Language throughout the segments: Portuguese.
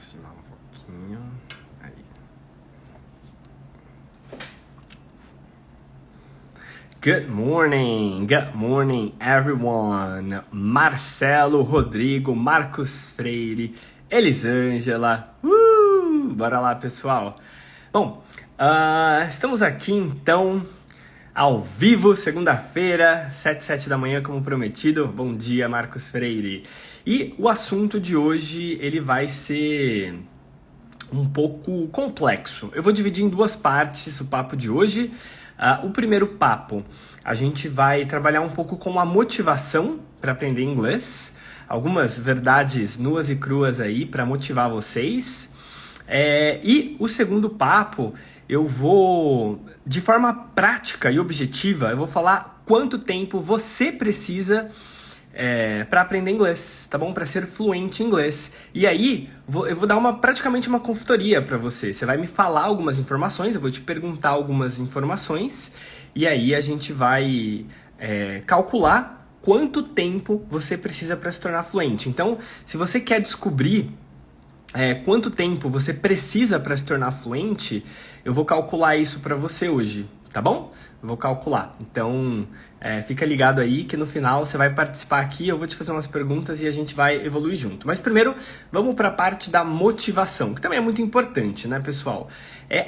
aproximar um pouquinho. Aí. Good morning everyone. Marcelo, Rodrigo, Marcos Freire, Elisângela. Bora lá, pessoal. Bom, estamos aqui então ao vivo, segunda-feira, 7 da manhã, como prometido. Bom dia, Marcos Freire. E o assunto de hoje, ele vai ser um pouco complexo. Eu vou dividir em duas partes o papo de hoje. O primeiro papo, a gente vai trabalhar um pouco com a motivação para aprender inglês. Algumas verdades nuas e cruas aí para motivar vocês. E o segundo papo, eu vou, de forma prática e objetiva, eu vou falar quanto tempo você precisa para aprender inglês, tá bom? Para ser fluente em inglês. E aí, eu vou dar praticamente uma consultoria para você. Você vai me falar algumas informações, eu vou te perguntar algumas informações, e aí a gente vai calcular quanto tempo você precisa para se tornar fluente. Então, se você quer descobrir quanto tempo você precisa para se tornar fluente, eu vou calcular isso para você hoje, tá bom? Eu vou calcular. Então, fica ligado aí que no final você vai participar aqui, eu vou te fazer umas perguntas e a gente vai evoluir junto. Mas primeiro, vamos para a parte da motivação, que também é muito importante, né, pessoal?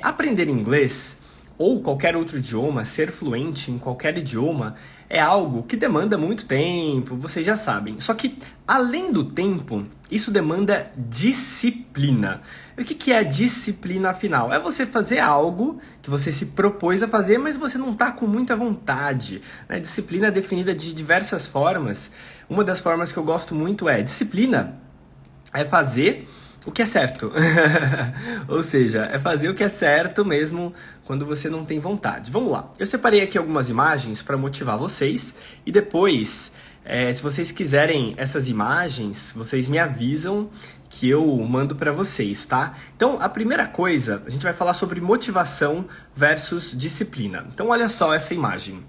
Aprender inglês ou qualquer outro idioma, ser fluente em qualquer idioma, é algo que demanda muito tempo, vocês já sabem. Só que, além do tempo, isso demanda disciplina. E o que é disciplina, afinal? É você fazer algo que você se propôs a fazer, mas você não está com muita vontade. Disciplina é definida de diversas formas. Uma das formas que eu gosto muito disciplina é fazer o que é certo. Ou seja, é fazer o que é certo mesmo quando você não tem vontade. Vamos lá. Eu separei aqui algumas imagens para motivar vocês e depois, se vocês quiserem essas imagens, vocês me avisam que eu mando para vocês, tá? Então, a primeira coisa, a gente vai falar sobre motivação versus disciplina. Então, olha só essa imagem.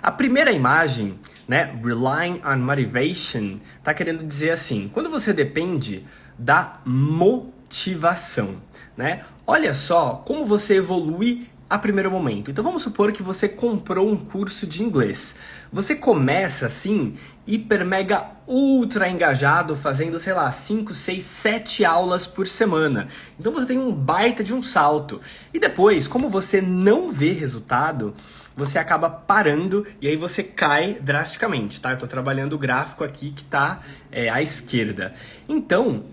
A primeira imagem, né, relying on motivation, tá querendo dizer assim, quando você depende da motivação, né? Olha só como você evolui a primeiro momento. Então vamos supor que você comprou um curso de inglês. Você começa assim, hiper, mega, ultra engajado, fazendo, 5, 6, 7 aulas por semana. Então você tem um baita de um salto. E depois, como você não vê resultado, você acaba parando e aí você cai drasticamente, tá? Eu tô trabalhando o gráfico aqui que tá à esquerda. Então,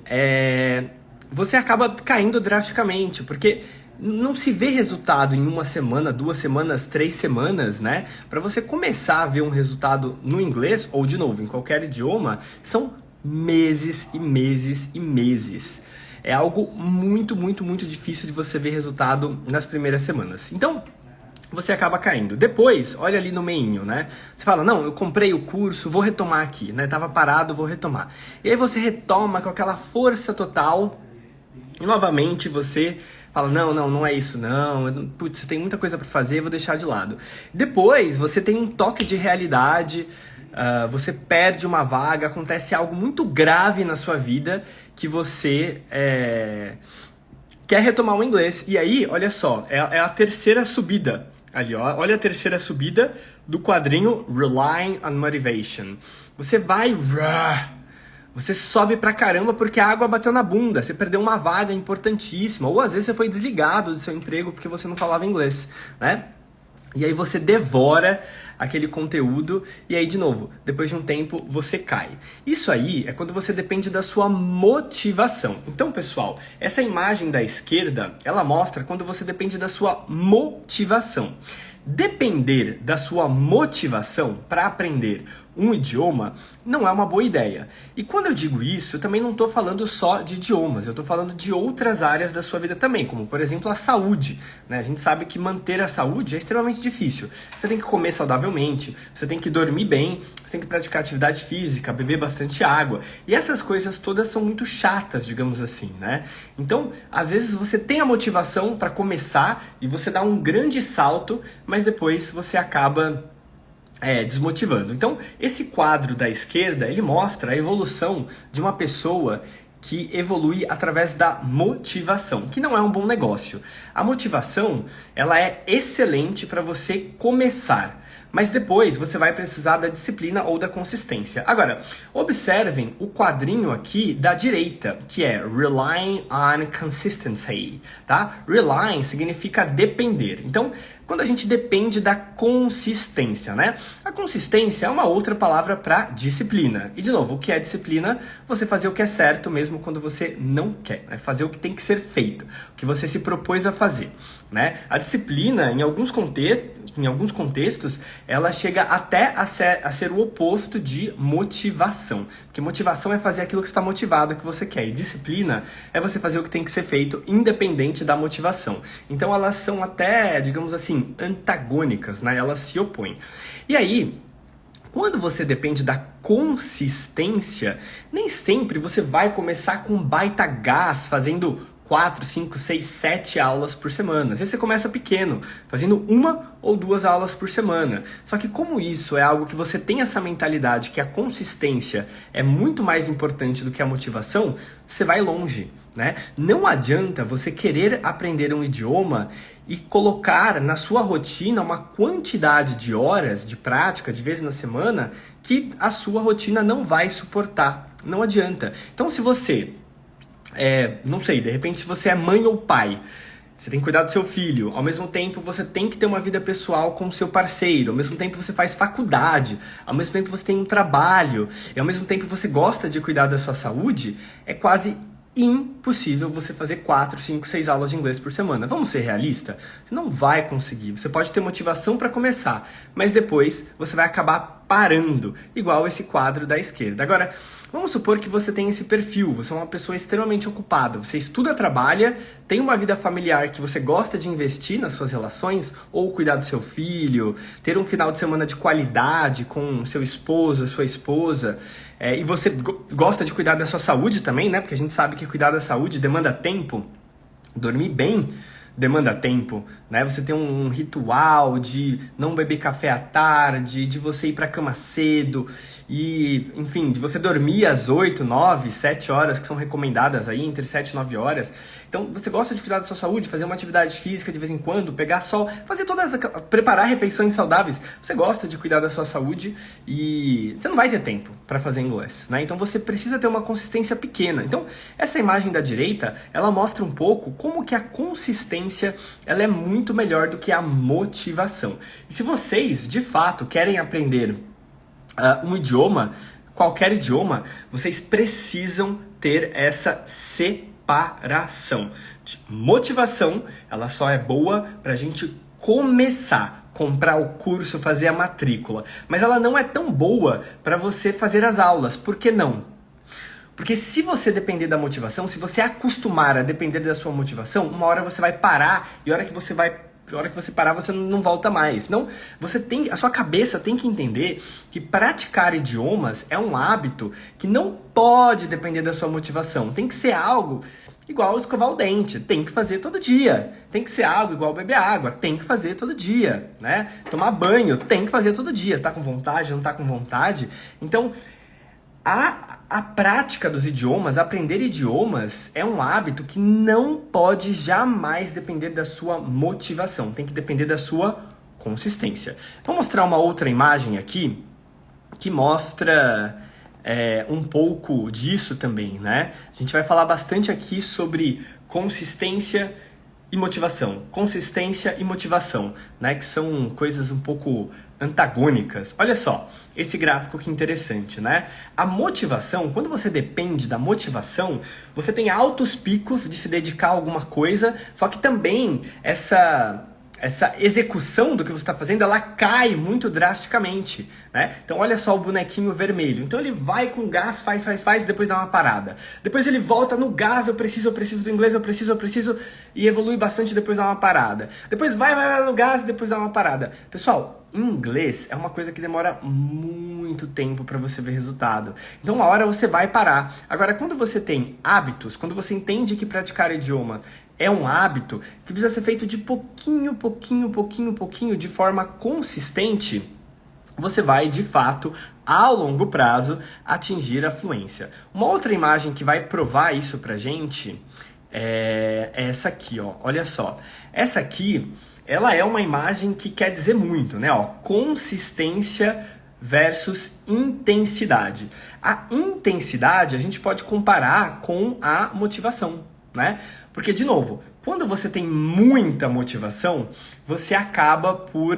você acaba caindo drasticamente, porque não se vê resultado em 1 semana, 2 semanas, 3 semanas, né? Para você começar a ver um resultado no inglês, ou de novo, em qualquer idioma, são meses e meses e meses. É algo muito, muito, muito difícil de você ver resultado nas primeiras semanas. Então, você acaba caindo. Depois, olha ali no meinho, né? Você fala, não, eu comprei o curso, vou retomar aqui, né? Tava parado, vou retomar. E aí você retoma com aquela força total e novamente você fala, não é isso, não. Putz, tem muita coisa para fazer, vou deixar de lado. Depois, você tem um toque de realidade, você perde uma vaga, acontece algo muito grave na sua vida que você quer retomar o inglês. E aí, olha só, é a terceira subida. Ali, ó, olha a terceira subida do quadrinho Relying on Motivation. Você sobe pra caramba porque a água bateu na bunda, você perdeu uma vaga importantíssima, ou às vezes você foi desligado do seu emprego porque você não falava inglês, né? E aí você devora aquele conteúdo e aí, de novo, depois de um tempo, você cai. Isso aí é quando você depende da sua motivação. Então, pessoal, essa imagem da esquerda, ela mostra quando você depende da sua motivação. Depender da sua motivação para aprender um idioma não é uma boa ideia. E quando eu digo isso, eu também não estou falando só de idiomas, eu estou falando de outras áreas da sua vida também, como por exemplo a saúde, né? A gente sabe que manter a saúde é extremamente difícil. Você tem que comer saudavelmente, você tem que dormir bem, você tem que praticar atividade física, beber bastante água. E essas coisas todas são muito chatas, digamos assim, né? Então, às vezes você tem a motivação para começar e você dá um grande salto, mas depois você acaba desmotivando. Então, esse quadro da esquerda, ele mostra a evolução de uma pessoa que evolui através da motivação, que não é um bom negócio. A motivação, ela é excelente para você começar, mas depois você vai precisar da disciplina ou da consistência. Agora, observem o quadrinho aqui da direita, que é Relying on Consistency, tá? Relying significa depender. Então, quando a gente depende da consistência, né? A consistência é uma outra palavra para disciplina. E, de novo, o que é disciplina? Você fazer o que é certo mesmo quando você não quer, né? Fazer o que tem que ser feito, o que você se propôs a fazer, né? A disciplina, em alguns contextos, ela chega até a ser o oposto de motivação. Porque motivação é fazer aquilo que está motivado, que você quer. E disciplina é você fazer o que tem que ser feito, independente da motivação. Então elas são até, digamos assim, antagônicas, né? Elas se opõem. E aí, quando você depende da consistência, nem sempre você vai começar com baita gás, fazendo 4, 5, 6, 7 aulas por semana. Às vezes você começa pequeno, fazendo 1 ou 2 aulas por semana. Só que como isso é algo que você tem essa mentalidade que a consistência é muito mais importante do que a motivação, você vai longe, né? Não adianta você querer aprender um idioma e colocar na sua rotina uma quantidade de horas de prática, de vezes na semana, que a sua rotina não vai suportar. Não adianta. Então se você não sei, de repente você é mãe ou pai, você tem que cuidar do seu filho, ao mesmo tempo você tem que ter uma vida pessoal com o seu parceiro, ao mesmo tempo você faz faculdade, ao mesmo tempo você tem um trabalho, e ao mesmo tempo você gosta de cuidar da sua saúde, é quase impossível você fazer 4, 5, 6 aulas de inglês por semana. Vamos ser realistas? Você não vai conseguir. Você pode ter motivação para começar, mas depois você vai acabar parando, igual esse quadro da esquerda. Agora, vamos supor que você tem esse perfil, você é uma pessoa extremamente ocupada, você estuda, trabalha, tem uma vida familiar que você gosta de investir nas suas relações, ou cuidar do seu filho, ter um final de semana de qualidade com seu esposo, sua esposa, e você gosta de cuidar da sua saúde também, né? Porque a gente sabe que cuidar da saúde demanda tempo, dormir bem demanda tempo, né? Você tem um ritual de não beber café à tarde, de você ir para a cama cedo e, enfim, de você dormir às 8, 9, 7 horas que são recomendadas aí, entre 7 e 9 horas. Então, você gosta de cuidar da sua saúde, fazer uma atividade física de vez em quando, pegar sol, preparar refeições saudáveis. Você gosta de cuidar da sua saúde e você não vai ter tempo para fazer inglês, né? Então, você precisa ter uma consistência pequena. Então, essa imagem da direita, ela mostra um pouco como que a consistência, ela é muito melhor do que a motivação. E se vocês, de fato, querem aprender um idioma, qualquer idioma, vocês precisam ter essa separação. Motivação, ela só é boa pra gente começar, comprar o curso, fazer a matrícula, mas ela não é tão boa para você fazer as aulas. Por que não? Porque se você depender da motivação, se você acostumar a depender da sua motivação, uma hora você vai parar e a hora que você parar, você não volta mais. Não, a sua cabeça tem que entender que praticar idiomas é um hábito que não pode depender da sua motivação. Tem que ser algo igual escovar o dente, tem que fazer todo dia. Tem que ser algo igual beber água, tem que fazer todo dia, né? Tomar banho, tem que fazer todo dia. Tá com vontade, não tá com vontade? Então, a prática dos idiomas, aprender idiomas, é um hábito que não pode jamais depender da sua motivação. Tem que depender da sua consistência. Vou mostrar uma outra imagem aqui que mostra um pouco disso também, né? A gente vai falar bastante aqui sobre consistência e motivação. Consistência e motivação, né? Que são coisas um pouco antagônicas. Olha só, esse gráfico que interessante, né? A motivação, quando você depende da motivação, você tem altos picos de se dedicar a alguma coisa, só que também essa execução do que você está fazendo, ela cai muito drasticamente, né? Então olha só o bonequinho vermelho. Então ele vai com gás, faz, depois dá uma parada. Depois ele volta no gás, eu preciso do inglês, eu preciso, e evolui bastante, depois dá uma parada. Depois vai no gás, depois dá uma parada. Pessoal, inglês é uma coisa que demora muito tempo para você ver resultado. Então uma hora você vai parar. Agora, quando você tem hábitos, quando você entende que praticar idioma é um hábito que precisa ser feito de pouquinho, de forma consistente, você vai, de fato, ao longo prazo, atingir a fluência. Uma outra imagem que vai provar isso pra gente é essa aqui, ó. Olha só. Essa aqui, ela é uma imagem que quer dizer muito, né? Ó, consistência versus intensidade. A intensidade a gente pode comparar com a motivação, né? Porque, de novo, quando você tem muita motivação, você acaba por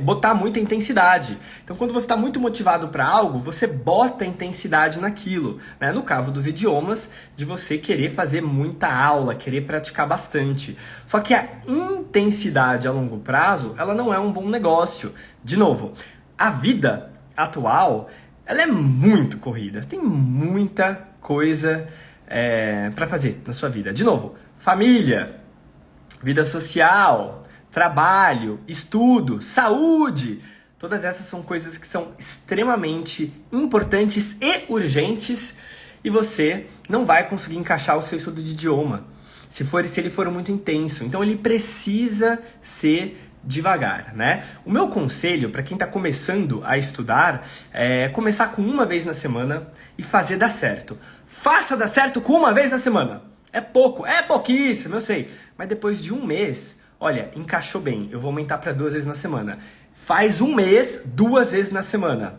botar muita intensidade. Então, quando você está muito motivado para algo, você bota intensidade naquilo, né? No caso dos idiomas, de você querer fazer muita aula, querer praticar bastante. Só que a intensidade a longo prazo, ela não é um bom negócio. De novo, a vida atual, ela é muito corrida. Tem muita coisa para fazer na sua vida. De novo, família, vida social, trabalho, estudo, saúde, todas essas são coisas que são extremamente importantes e urgentes e você não vai conseguir encaixar o seu estudo de idioma se ele for muito intenso. Então ele precisa ser devagar, né? O meu conselho para quem está começando a estudar é começar com uma vez na semana e fazer dar certo. Faça dar certo com uma vez na semana. É pouco, é pouquíssimo, eu sei, mas depois de um mês, olha, encaixou bem, eu vou aumentar para 2 vezes na semana. Faz um mês, 2 vezes na semana.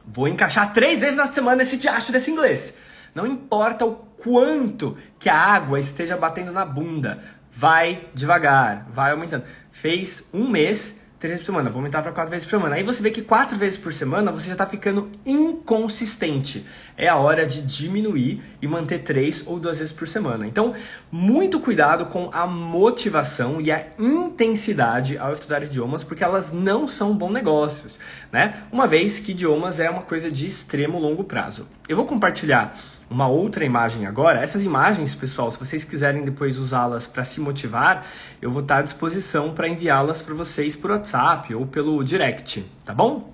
Vou encaixar 3 vezes na semana esse diacho desse inglês. Não importa o quanto que a água esteja batendo na bunda. Vai devagar, vai aumentando. Fez um mês, 3 vezes por semana, vou aumentar para 4 vezes por semana. Aí você vê que 4 vezes por semana você já está ficando inconsistente. É a hora de diminuir e manter 3 ou 2 vezes por semana. Então, muito cuidado com a motivação e a intensidade ao estudar idiomas, porque elas não são bons negócios, né? Uma vez que idiomas é uma coisa de extremo longo prazo. Eu vou compartilhar uma outra imagem agora. Essas imagens, pessoal, se vocês quiserem depois usá-las para se motivar, eu vou estar à disposição para enviá-las para vocês por WhatsApp ou pelo direct, tá bom?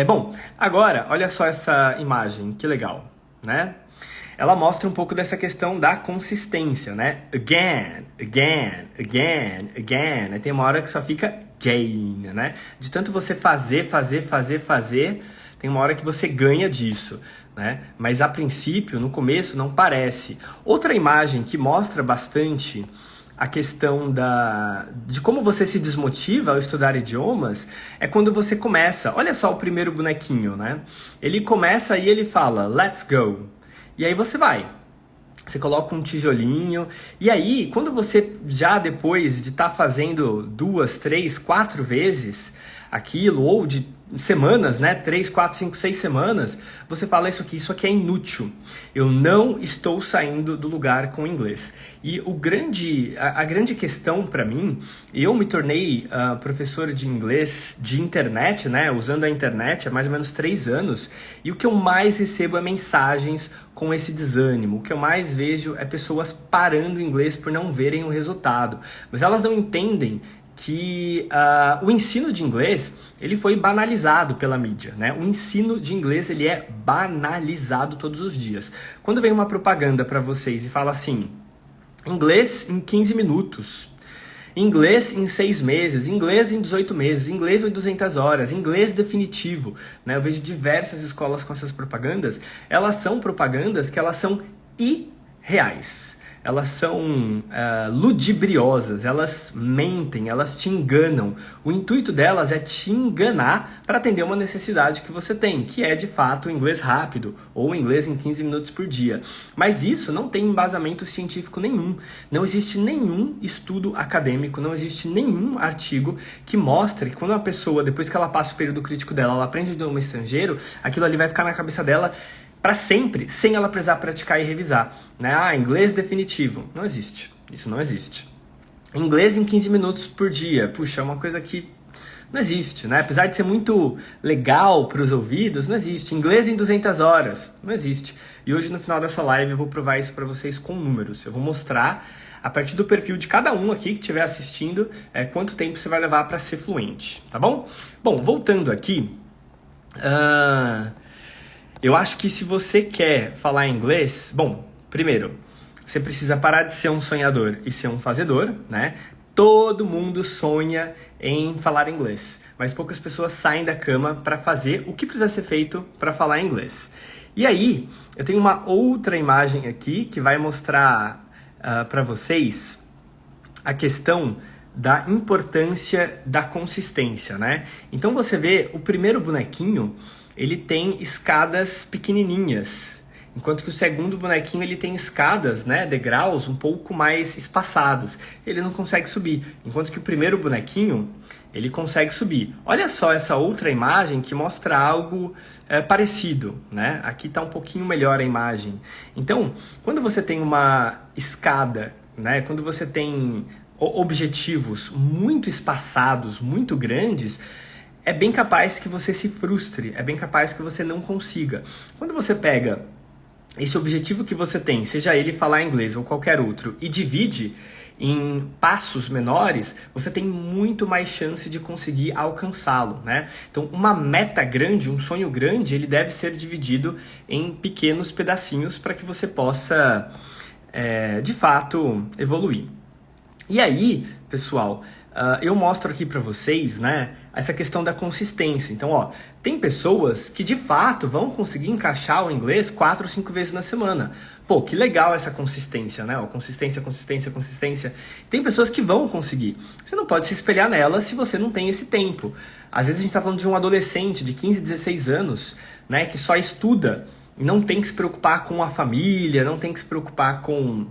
Bom, agora, olha só essa imagem, que legal, né? Ela mostra um pouco dessa questão da consistência, né? Again, again, again, again. Tem uma hora que só fica gain, né? De tanto você fazer, tem uma hora que você ganha disso, né? Mas a princípio, no começo, não parece. Outra imagem que mostra bastante a questão de como você se desmotiva ao estudar idiomas é quando você começa. Olha só o primeiro bonequinho, né? Ele começa e ele fala, let's go. E aí você vai. Você coloca um tijolinho. E aí, quando você já depois de estar fazendo 2, 3, 4 vezes aquilo, ou de semanas, né? 3, 4, 5, 6 semanas, você fala isso aqui é inútil. Eu não estou saindo do lugar com o inglês. E a grande questão para mim, eu me tornei professor de inglês de internet, né? Usando a internet há mais ou menos 3 anos. E o que eu mais recebo é mensagens com esse desânimo. O que eu mais vejo é pessoas parando o inglês por não verem o resultado. Mas elas não entendem que o ensino de inglês ele foi banalizado pela mídia, né? O ensino de inglês ele é banalizado todos os dias. Quando vem uma propaganda para vocês e fala assim, inglês em 15 minutos, inglês em 6 meses, inglês em 18 meses, inglês em 200 horas, inglês definitivo, né? Eu vejo diversas escolas com essas propagandas. Elas são propagandas que elas são irreais. Elas são ludibriosas, elas mentem, elas te enganam. O intuito delas é te enganar para atender uma necessidade que você tem, que é de fato o inglês rápido ou o inglês em 15 minutos por dia. Mas isso não tem embasamento científico nenhum. Não existe nenhum estudo acadêmico, não existe nenhum artigo que mostre que quando uma pessoa, depois que ela passa o período crítico dela, ela aprende idioma estrangeiro, aquilo ali vai ficar na cabeça dela para sempre, sem ela precisar praticar e revisar, né? Inglês definitivo. Não existe. Isso não existe. Inglês em 15 minutos por dia. Puxa, é uma coisa que não existe, né? Apesar de ser muito legal para os ouvidos, não existe. Inglês em 200 horas. Não existe. E hoje, no final dessa live, eu vou provar isso para vocês com números. Eu vou mostrar, a partir do perfil de cada um aqui que estiver assistindo, quanto tempo você vai levar para ser fluente, tá bom? Bom, voltando aqui... Eu acho que se você quer falar inglês, bom, primeiro, você precisa parar de ser um sonhador e ser um fazedor, né? todo mundo sonha em falar inglês, mas poucas pessoas saem da cama para fazer o que precisa ser feito para falar inglês. E aí, eu tenho uma outra imagem aqui que vai mostrar para vocês a questão da importância da consistência, né? Então você vê o primeiro bonequinho, ele tem escadas pequenininhas, enquanto que o segundo bonequinho ele tem escadas, né, degraus um pouco mais espaçados. Ele não consegue subir, enquanto que o primeiro bonequinho ele consegue subir. Olha só essa outra imagem que mostra algo parecido, né? Aqui está um pouquinho melhor a imagem. Então, quando você tem uma escada, né, quando você tem objetivos muito espaçados, muito grandes, é bem capaz que você se frustre, é bem capaz que você não consiga. Quando você pega esse objetivo que você tem, seja ele falar inglês ou qualquer outro, e divide em passos menores, você tem muito mais chance de conseguir alcançá-lo, né? Então, uma meta grande, um sonho grande, ele deve ser dividido em pequenos pedacinhos para que você possa, de fato, evoluir. E aí, pessoal, eu mostro aqui para vocês, né, essa questão da consistência. Então, ó, tem pessoas que de fato vão conseguir encaixar o inglês 4 ou 5 vezes na semana. Pô, que legal essa consistência, né? Ó, consistência. Tem pessoas que vão conseguir. Você não pode se espelhar nelas se você não tem esse tempo. Às vezes a gente está falando de um adolescente de 15, 16 anos, né, que só estuda e não tem que se preocupar com a família, não tem que se preocupar com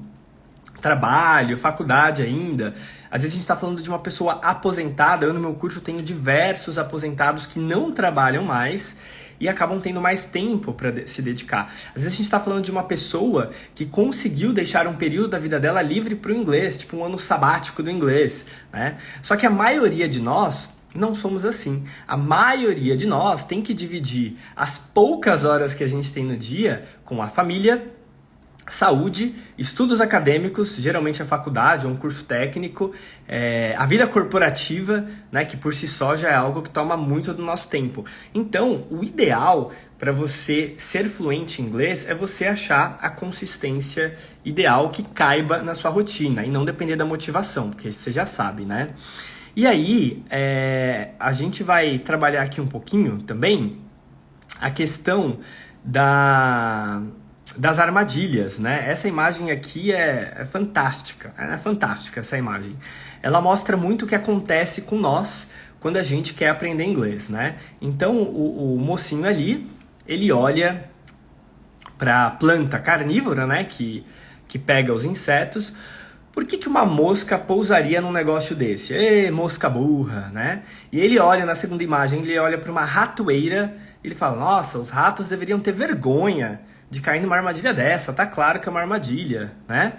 trabalho, faculdade ainda. Às vezes a gente está falando de uma pessoa aposentada. Eu no meu curso tenho diversos aposentados que não trabalham mais e acabam tendo mais tempo para se dedicar. Às vezes a gente está falando de uma pessoa que conseguiu deixar um período da vida dela livre para o inglês, tipo um ano sabático do inglês, né? Só que a maioria de nós não somos assim. A maioria de nós tem que dividir as poucas horas que a gente tem no dia com a família, saúde, estudos acadêmicos, geralmente a faculdade ou um curso técnico, a vida corporativa, né, que por si só já é algo que toma muito do nosso tempo. Então, o ideal para você ser fluente em inglês é você achar a consistência ideal que caiba na sua rotina e não depender da motivação, porque você já sabe, né? E aí, a gente vai trabalhar aqui um pouquinho também a questão das armadilhas, né? Essa imagem aqui é fantástica, essa imagem. Ela mostra muito o que acontece com nós quando a gente quer aprender inglês, né? Então, o mocinho ali, ele olha para a planta carnívora, né? Que pega os insetos. Por que uma mosca pousaria num negócio desse? Ê, mosca burra, né? E ele olha na segunda imagem, ele olha para uma ratoeira, ele fala, nossa, os ratos deveriam ter vergonha de cair numa armadilha dessa, tá claro que é uma armadilha, né?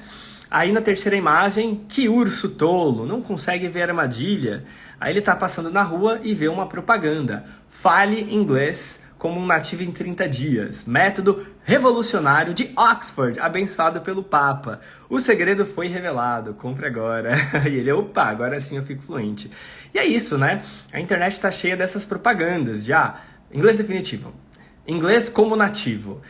Aí na terceira imagem, que urso tolo, não consegue ver a armadilha. Aí ele tá passando na rua e vê uma propaganda. Fale inglês como um nativo em 30 dias. Método revolucionário de Oxford, abençoado pelo Papa. O segredo foi revelado, compre agora. E ele, opa, agora sim eu fico fluente. E é isso, né? A internet tá cheia dessas propagandas de, inglês definitivo. Inglês como nativo,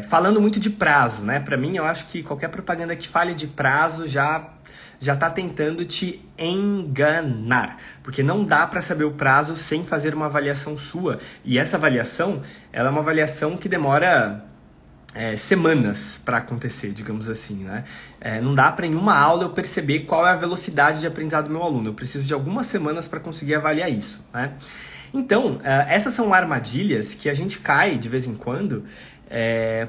falando muito de prazo, né? Para mim, eu acho que qualquer propaganda que fale de prazo já está tentando te enganar, porque não dá para saber o prazo sem fazer uma avaliação sua. E essa avaliação, ela é uma avaliação que demora semanas para acontecer, digamos assim, né? Não dá para em uma aula eu perceber qual é a velocidade de aprendizado do meu aluno. Eu preciso de algumas semanas para conseguir avaliar isso, né? Então, essas são armadilhas que a gente cai de vez em quando,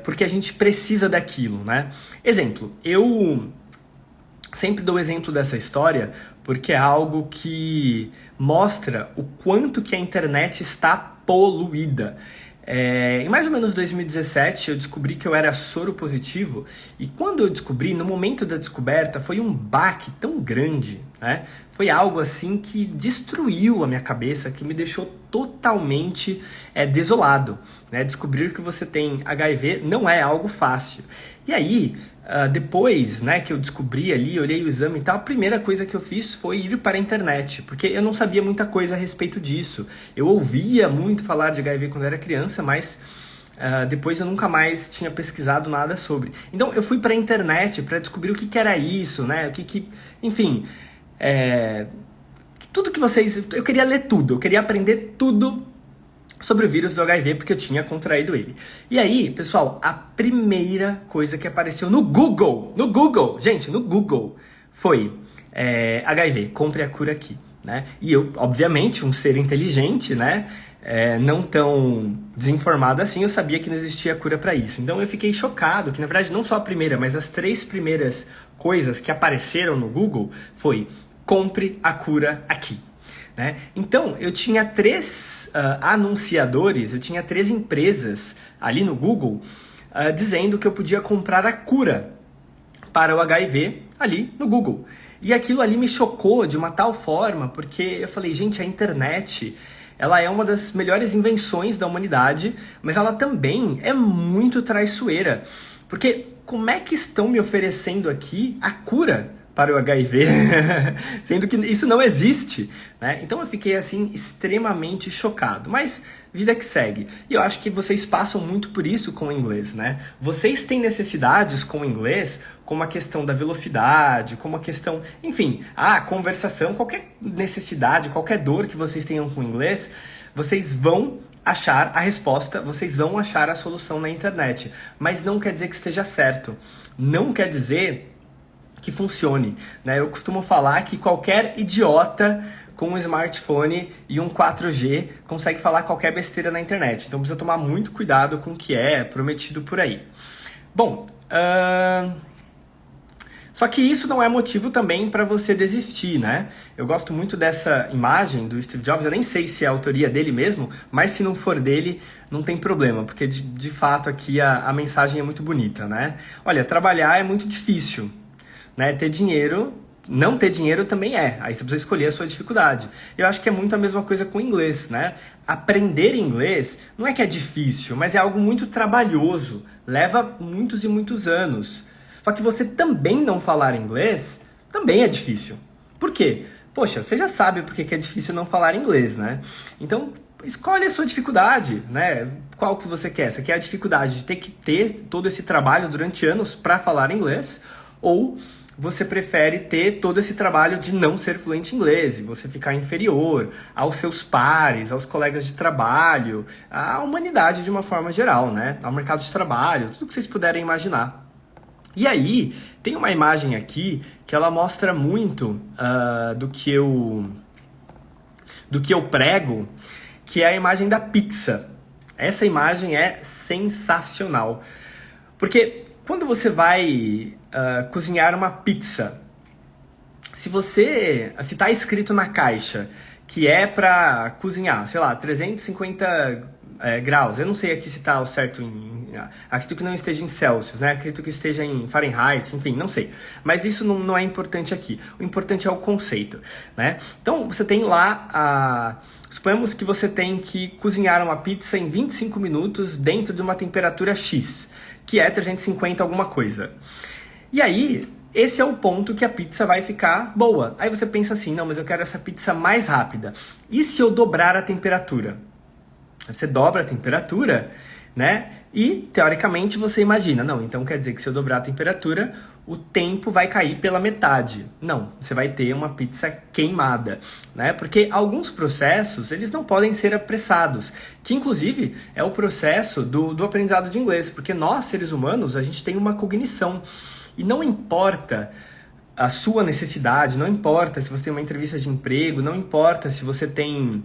porque a gente precisa daquilo, né? Exemplo, eu sempre dou exemplo dessa história porque é algo que mostra o quanto que a internet está poluída. Em mais ou menos 2017, eu descobri que eu era soro positivo, e quando eu descobri, no momento da descoberta, foi um baque tão grande, né? Foi algo assim que destruiu a minha cabeça, que me deixou totalmente desolado, né? Descobrir que você tem HIV não é algo fácil. E aí, depois, né, que eu descobri ali, olhei o exame e tal, a primeira coisa que eu fiz foi ir para a internet, porque eu não sabia muita coisa a respeito disso. Eu ouvia muito falar de HIV quando eu era criança, mas depois eu nunca mais tinha pesquisado nada sobre. Então eu fui para a internet para descobrir o que era isso, né? Enfim, tudo que vocês... Eu queria ler tudo, eu queria aprender tudo sobre o vírus do HIV, porque eu tinha contraído ele. E aí, pessoal, a primeira coisa que apareceu no Google, gente, no Google, foi HIV, compre a cura aqui, né? E eu, obviamente, um ser inteligente, né? Não tão desinformado assim, eu sabia que não existia cura para isso. Então eu fiquei chocado que, na verdade, não só a primeira, mas as 3 primeiras coisas que apareceram no Google foi compre a cura aqui. Né? Então, eu tinha 3 anunciadores, eu tinha 3 empresas ali no Google dizendo que eu podia comprar a cura para o HIV ali no Google. E aquilo ali me chocou de uma tal forma, porque eu falei, gente, a internet, ela é uma das melhores invenções da humanidade, mas ela também é muito traiçoeira. Porque como é que estão me oferecendo aqui a cura para o HIV, sendo que isso não existe, né? Então eu fiquei assim extremamente chocado, mas vida que segue. E eu acho que vocês passam muito por isso com o inglês, né? Vocês têm necessidades com o inglês, como a questão da velocidade, como a questão, enfim, a conversação, qualquer necessidade, qualquer dor que vocês tenham com o inglês, vocês vão achar a resposta, vocês vão achar a solução na internet, mas não quer dizer que esteja certo, não quer dizer que funcione, né? Eu costumo falar que qualquer idiota com um smartphone e um 4G consegue falar qualquer besteira na internet. Então precisa tomar muito cuidado com o que é prometido por aí. Bom, só que isso não é motivo também para você desistir, né? Eu gosto muito dessa imagem do Steve Jobs, eu nem sei se é a autoria dele mesmo, mas se não for dele, não tem problema, porque de fato aqui a mensagem é muito bonita, né? Olha, trabalhar é muito difícil. Né? Ter dinheiro, não ter dinheiro também é. Aí você precisa escolher a sua dificuldade. Eu acho que é muito a mesma coisa com o inglês, né? Aprender inglês não é que é difícil, mas é algo muito trabalhoso. Leva muitos e muitos anos. Só que você também não falar inglês também é difícil. Por quê? Poxa, você já sabe por que é difícil não falar inglês, né? Então, escolhe a sua dificuldade, né? Qual que você quer? Você quer a dificuldade de ter que ter todo esse trabalho durante anos para falar inglês? Ou você prefere ter todo esse trabalho de não ser fluente em inglês e você ficar inferior aos seus pares, aos colegas de trabalho, à humanidade de uma forma geral, né? Ao mercado de trabalho, tudo que vocês puderem imaginar. E aí, tem uma imagem aqui que ela mostra muito do que eu prego, que é a imagem da pizza. Essa imagem é sensacional, porque quando você vai cozinhar uma pizza, se está escrito na caixa que é para cozinhar, sei lá, 350 graus, eu não sei aqui se está certo acredito que não esteja em Celsius, né? Acredito que esteja em Fahrenheit, enfim, não sei. Mas isso não é importante aqui. O importante é o conceito, né? Então, você tem lá suponhamos que você tem que cozinhar uma pizza em 25 minutos dentro de uma temperatura X, que é 350 alguma coisa. E aí, esse é o ponto que a pizza vai ficar boa. Aí você pensa assim, não, mas eu quero essa pizza mais rápida. E se eu dobrar a temperatura? Você dobra a temperatura, né? E, teoricamente, você imagina, não, então quer dizer que se eu dobrar a temperatura, o tempo vai cair pela metade. Não, você vai ter uma pizza queimada, né? Porque alguns processos, eles não podem ser apressados, que inclusive é o processo do aprendizado de inglês, porque nós, seres humanos, a gente tem uma cognição, e não importa a sua necessidade, não importa se você tem uma entrevista de emprego, não importa se você tem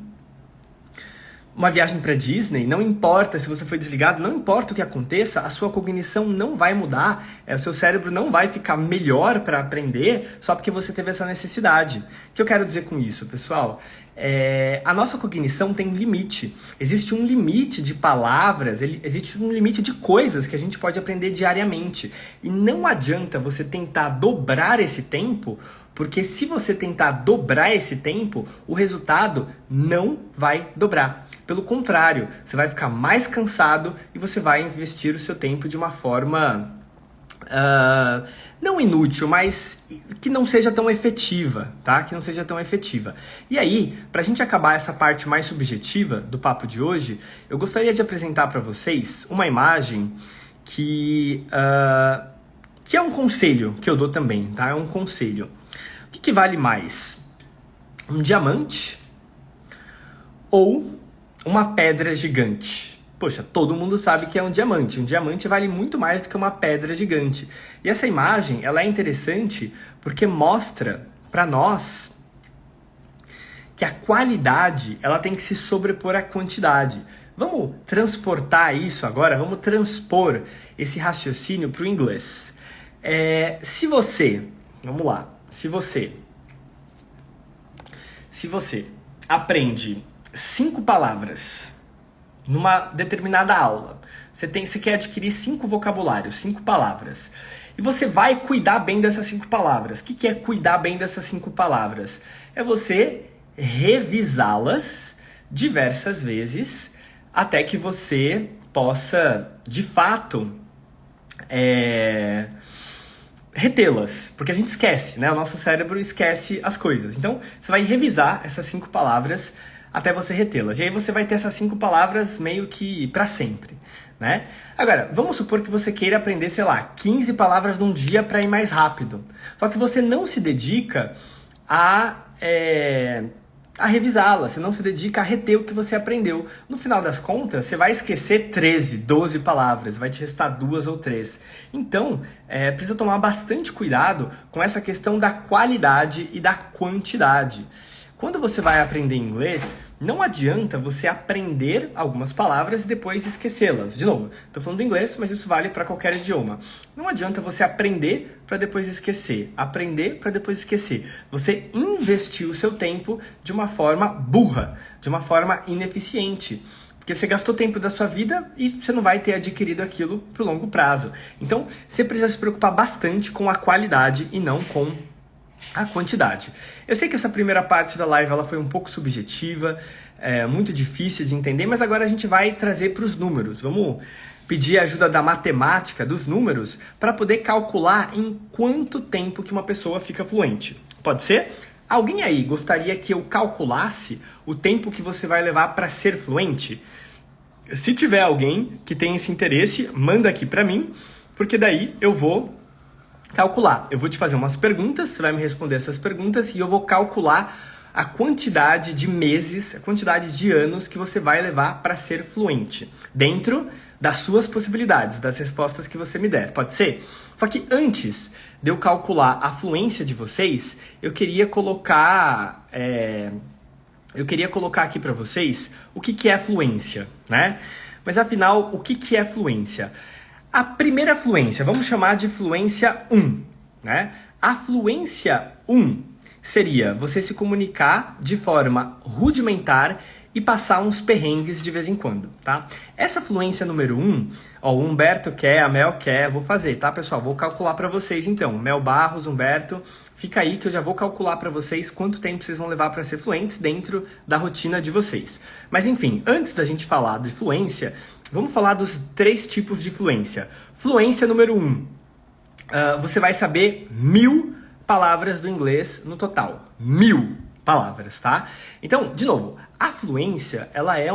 uma viagem para Disney, não importa se você foi desligado, não importa o que aconteça, a sua cognição não vai mudar, o seu cérebro não vai ficar melhor para aprender só porque você teve essa necessidade. O que eu quero dizer com isso, pessoal? A nossa cognição tem limite. Existe um limite de palavras, existe um limite de coisas que a gente pode aprender diariamente. E não adianta você tentar dobrar esse tempo, porque se você tentar dobrar esse tempo, o resultado não vai dobrar. Pelo contrário, você vai ficar mais cansado e você vai investir o seu tempo de uma forma não inútil, mas que não seja tão efetiva, tá? Que não seja tão efetiva. E aí, para a gente acabar essa parte mais subjetiva do papo de hoje, eu gostaria de apresentar para vocês uma imagem que é um conselho que eu dou também, tá? É um conselho. O que vale mais? Um diamante ou uma pedra gigante? Poxa, todo mundo sabe que é um diamante. Um diamante vale muito mais do que uma pedra gigante. E essa imagem, ela é interessante porque mostra para nós que a qualidade, ela tem que se sobrepor à quantidade. Vamos transportar isso agora, vamos transpor esse raciocínio para o inglês. Vamos lá, se você aprende 5 palavras numa determinada aula, você quer adquirir 5 vocabulários, 5 palavras, e você vai cuidar bem dessas 5 palavras. O que é cuidar bem dessas 5 palavras? É você revisá-las diversas vezes até que você possa, de fato, retê-las, porque a gente esquece, né? O nosso cérebro esquece as coisas. Então, você vai revisar essas 5 palavras até você retê-las. E aí você vai ter essas 5 palavras meio que para sempre, né? Agora, vamos supor que você queira aprender, sei lá, 15 palavras num dia para ir mais rápido. Só que você não se dedica a revisá-la, você não se dedica a reter o que você aprendeu. No final das contas, você vai esquecer 13, 12 palavras, vai te restar 2 ou 3. Então, precisa tomar bastante cuidado com essa questão da qualidade e da quantidade. Quando você vai aprender inglês, não adianta você aprender algumas palavras e depois esquecê-las. De novo, estou falando inglês, mas isso vale para qualquer idioma. Não adianta você aprender para depois esquecer. Aprender para depois esquecer. Você investiu o seu tempo de uma forma burra, de uma forma ineficiente. Porque você gastou tempo da sua vida e você não vai ter adquirido aquilo por longo prazo. Então, você precisa se preocupar bastante com a qualidade e não com a quantidade. Eu sei que essa primeira parte da live ela foi um pouco subjetiva, muito difícil de entender, mas agora a gente vai trazer para os números. Vamos pedir a ajuda da matemática, dos números, para poder calcular em quanto tempo que uma pessoa fica fluente. Pode ser? Alguém aí gostaria que eu calculasse o tempo que você vai levar para ser fluente? Se tiver alguém que tem esse interesse, manda aqui para mim, porque daí eu vou calcular. Eu vou te fazer umas perguntas, você vai me responder essas perguntas e eu vou calcular a quantidade de meses, a quantidade de anos que você vai levar para ser fluente, dentro das suas possibilidades, das respostas que você me der. Pode ser? Só que antes de eu calcular a fluência de vocês, eu queria colocar aqui para vocês o que é fluência, né? Mas afinal, o que é fluência? A primeira fluência, vamos chamar de fluência 1, né? A fluência 1 seria você se comunicar de forma rudimentar e passar uns perrengues de vez em quando, tá? Essa fluência número 1, o Humberto quer, a Mel quer, vou fazer, tá, pessoal? Vou calcular para vocês então. Mel Barros, Humberto, fica aí que eu já vou calcular para vocês quanto tempo vocês vão levar para ser fluentes dentro da rotina de vocês. Mas enfim, antes da gente falar de fluência, vamos falar dos 3 tipos de fluência. Fluência número 1, você vai saber 1000 palavras do inglês no total. 1000 palavras, tá? Então, de novo, a fluência, ela é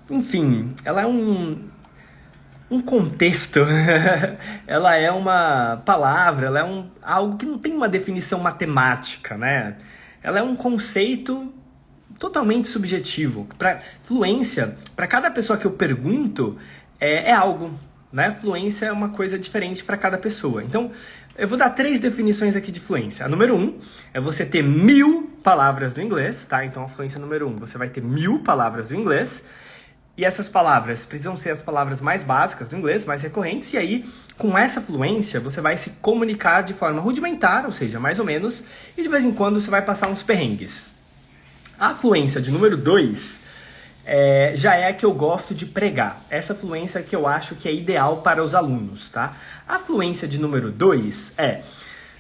enfim, ela é um contexto, ela é uma palavra, ela é algo que não tem uma definição matemática, né? Ela é um conceito totalmente subjetivo. Para fluência, para cada pessoa que eu pergunto, é algo, né? Fluência é uma coisa diferente para cada pessoa. Então, eu vou dar 3 definições aqui de fluência. A número 1 é você ter 1000 palavras do inglês, tá? Então, a fluência número 1, você vai ter 1000 palavras do inglês. E essas palavras precisam ser as palavras mais básicas do inglês, mais recorrentes. E aí, com essa fluência, você vai se comunicar de forma rudimentar, ou seja, mais ou menos. E de vez em quando, você vai passar uns perrengues. A fluência de número 2 já é a que eu gosto de pregar. Essa fluência que eu acho que é ideal para os alunos, tá? A fluência de número 2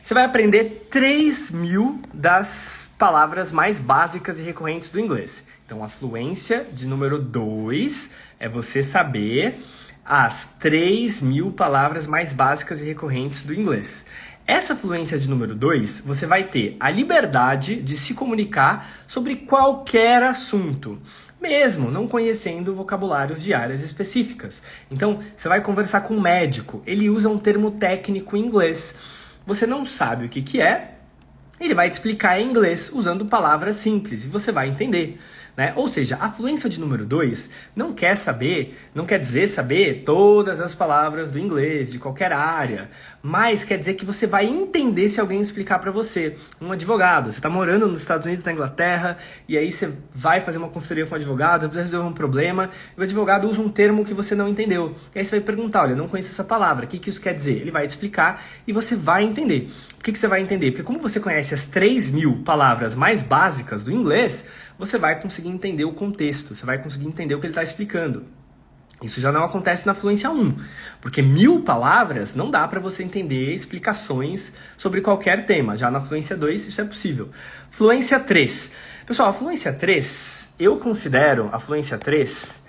você vai aprender 3.000 das palavras mais básicas e recorrentes do inglês. Então, a fluência de número 2 é você saber as 3.000 palavras mais básicas e recorrentes do inglês. Essa fluência de número 2, você vai ter a liberdade de se comunicar sobre qualquer assunto. mesmo não conhecendo vocabulários de áreas específicas. Então, você vai conversar com um médico, ele usa um termo técnico em inglês. Você não sabe o que é, ele vai te explicar em inglês usando palavras simples e você vai entender. Né? Ou seja, a fluência de número 2 não quer dizer saber todas as palavras do inglês, de qualquer área, mas quer dizer que você vai entender se alguém explicar para você. Um advogado, você está morando nos Estados Unidos, na Inglaterra, e aí você vai fazer uma consultoria com um advogado, precisa resolver um problema, e o advogado usa um termo que você não entendeu. E aí você vai perguntar, olha, eu não conheço essa palavra, o que isso quer dizer? Ele vai te explicar e você vai entender. Por que você vai entender? Porque como você conhece as 3.000 palavras mais básicas do inglês, você vai conseguir entender o contexto, você vai conseguir entender o que ele está explicando. Isso já não acontece na fluência 1, porque 1.000 palavras não dá para você entender explicações sobre qualquer tema. Já na fluência 2 isso é possível. Fluência 3. Pessoal, a fluência 3, eu considero a fluência 3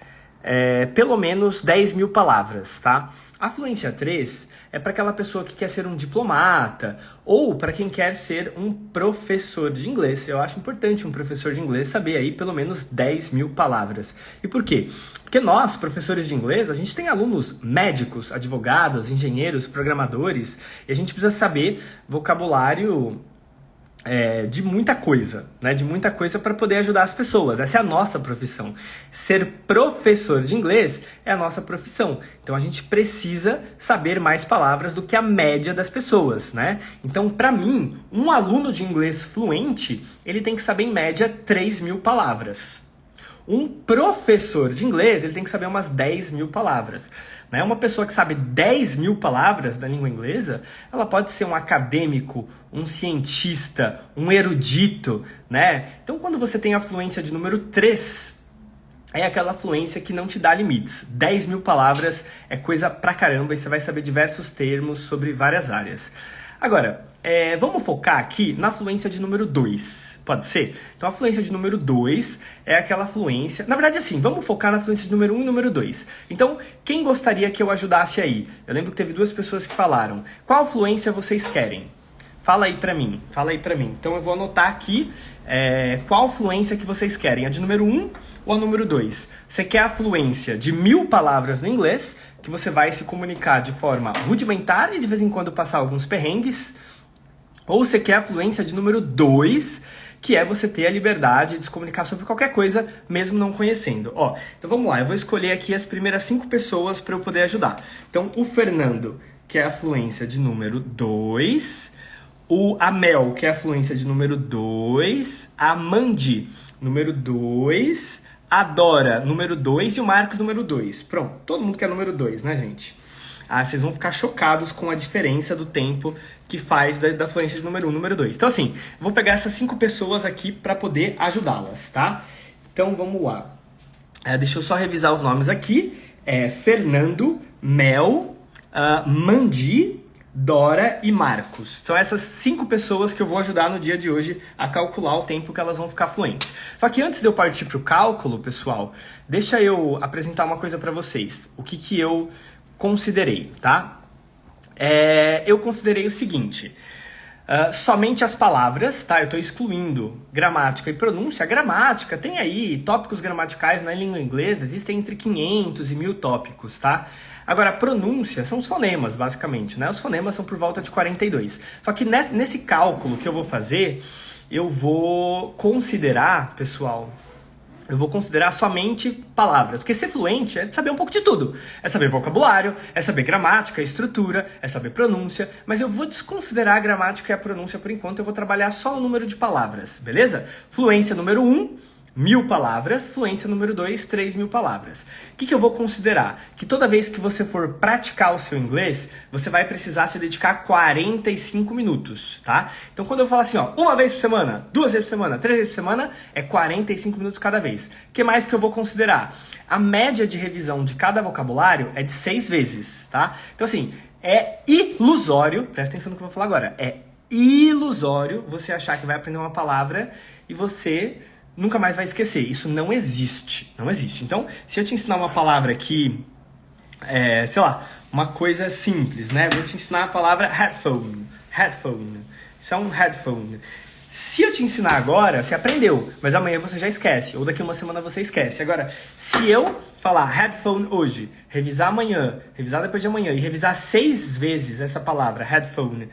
pelo menos 10.000 palavras, tá? A fluência 3 é para aquela pessoa que quer ser um diplomata ou para quem quer ser um professor de inglês. Eu acho importante um professor de inglês saber aí pelo menos 10.000 palavras. E por quê? Porque nós, professores de inglês, a gente tem alunos médicos, advogados, engenheiros, programadores, e a gente precisa saber vocabulário de muita coisa, né? De muita coisa para poder ajudar as pessoas. Essa é a nossa profissão. Ser professor de inglês é a nossa profissão. Então a gente precisa saber mais palavras do que a média das pessoas, né? Então, para mim, um aluno de inglês fluente, ele tem que saber em média 3.000 palavras. Um professor de inglês, ele tem que saber umas 10.000 palavras. Né? Uma pessoa que sabe 10.000 palavras da língua inglesa, ela pode ser um acadêmico, um cientista, um erudito, né? Então, quando você tem a fluência de número 3, é aquela fluência que não te dá limites. 10.000 palavras é coisa pra caramba e você vai saber diversos termos sobre várias áreas. Agora, vamos focar aqui na fluência de número 2. Pode ser? Então, a fluência de número 2 é aquela fluência... Na verdade, assim, vamos focar na fluência de número 1 e número 2. Então, quem gostaria que eu ajudasse aí? Eu lembro que teve 2 pessoas que falaram. Qual fluência vocês querem? Fala aí pra mim. Então, eu vou anotar aqui qual fluência que vocês querem. A de número 1 ou a número 2? Você quer a fluência de 1.000 palavras no inglês, que você vai se comunicar de forma rudimentar e de vez em quando passar alguns perrengues? Ou você quer a fluência de número 2, que é você ter a liberdade de se comunicar sobre qualquer coisa, mesmo não conhecendo. Então vamos lá, eu vou escolher aqui as primeiras 5 pessoas para eu poder ajudar. Então, o Fernando, que é a fluência de número 2, a Mel, que é a fluência de número 2, a Mandy, número 2, a Dora, número 2 e o Marcos, número 2. Pronto, todo mundo quer número 2, né, gente? Vocês vão ficar chocados com a diferença do tempo que faz da fluência de número 1 e número 2. Então, assim, eu vou pegar essas 5 pessoas aqui para poder ajudá-las, tá? Então, vamos lá. Deixa eu só revisar os nomes aqui. Fernando, Mel, Mandy, Dora e Marcos. São essas 5 pessoas que eu vou ajudar no dia de hoje a calcular o tempo que elas vão ficar fluentes. Só que antes de eu partir para o cálculo, pessoal, deixa eu apresentar uma coisa para vocês. O que eu considerei, tá? Eu considerei o seguinte, somente as palavras, tá? Eu estou excluindo gramática e pronúncia. A gramática, tem aí tópicos gramaticais na língua inglesa, existem entre 500 e 1.000 tópicos, tá? Agora, a pronúncia são os fonemas, basicamente, né? Os fonemas são por volta de 42. Só que nesse cálculo que eu vou fazer, eu vou considerar, pessoal... Eu vou considerar somente palavras, porque ser fluente é saber um pouco de tudo. É saber vocabulário, é saber gramática, estrutura, é saber pronúncia, mas eu vou desconsiderar a gramática e a pronúncia por enquanto, eu vou trabalhar só no número de palavras, beleza? Fluência número 1, 1.000 palavras, fluência número 2, 3.000 palavras. O que eu vou considerar? Que toda vez que você for praticar o seu inglês, você vai precisar se dedicar 45 minutos, tá? Então quando eu falo assim, uma vez por semana, 2 vezes por semana, 3 vezes por semana, é 45 minutos cada vez. O que mais que eu vou considerar? A média de revisão de cada vocabulário é de 6 vezes, tá? Então assim, é ilusório, presta atenção no que eu vou falar agora, é ilusório você achar que vai aprender uma palavra e você... nunca mais vai esquecer. Isso não existe. Não existe. Então, se eu te ensinar uma palavra aqui, sei lá, uma coisa simples, né? Vou te ensinar a palavra headphone. Headphone. Isso é um headphone. Se eu te ensinar agora, você aprendeu, mas amanhã você já esquece, ou daqui uma semana você esquece. Agora, se eu falar headphone hoje, revisar amanhã, revisar depois de amanhã e revisar 6 vezes essa palavra, headphone,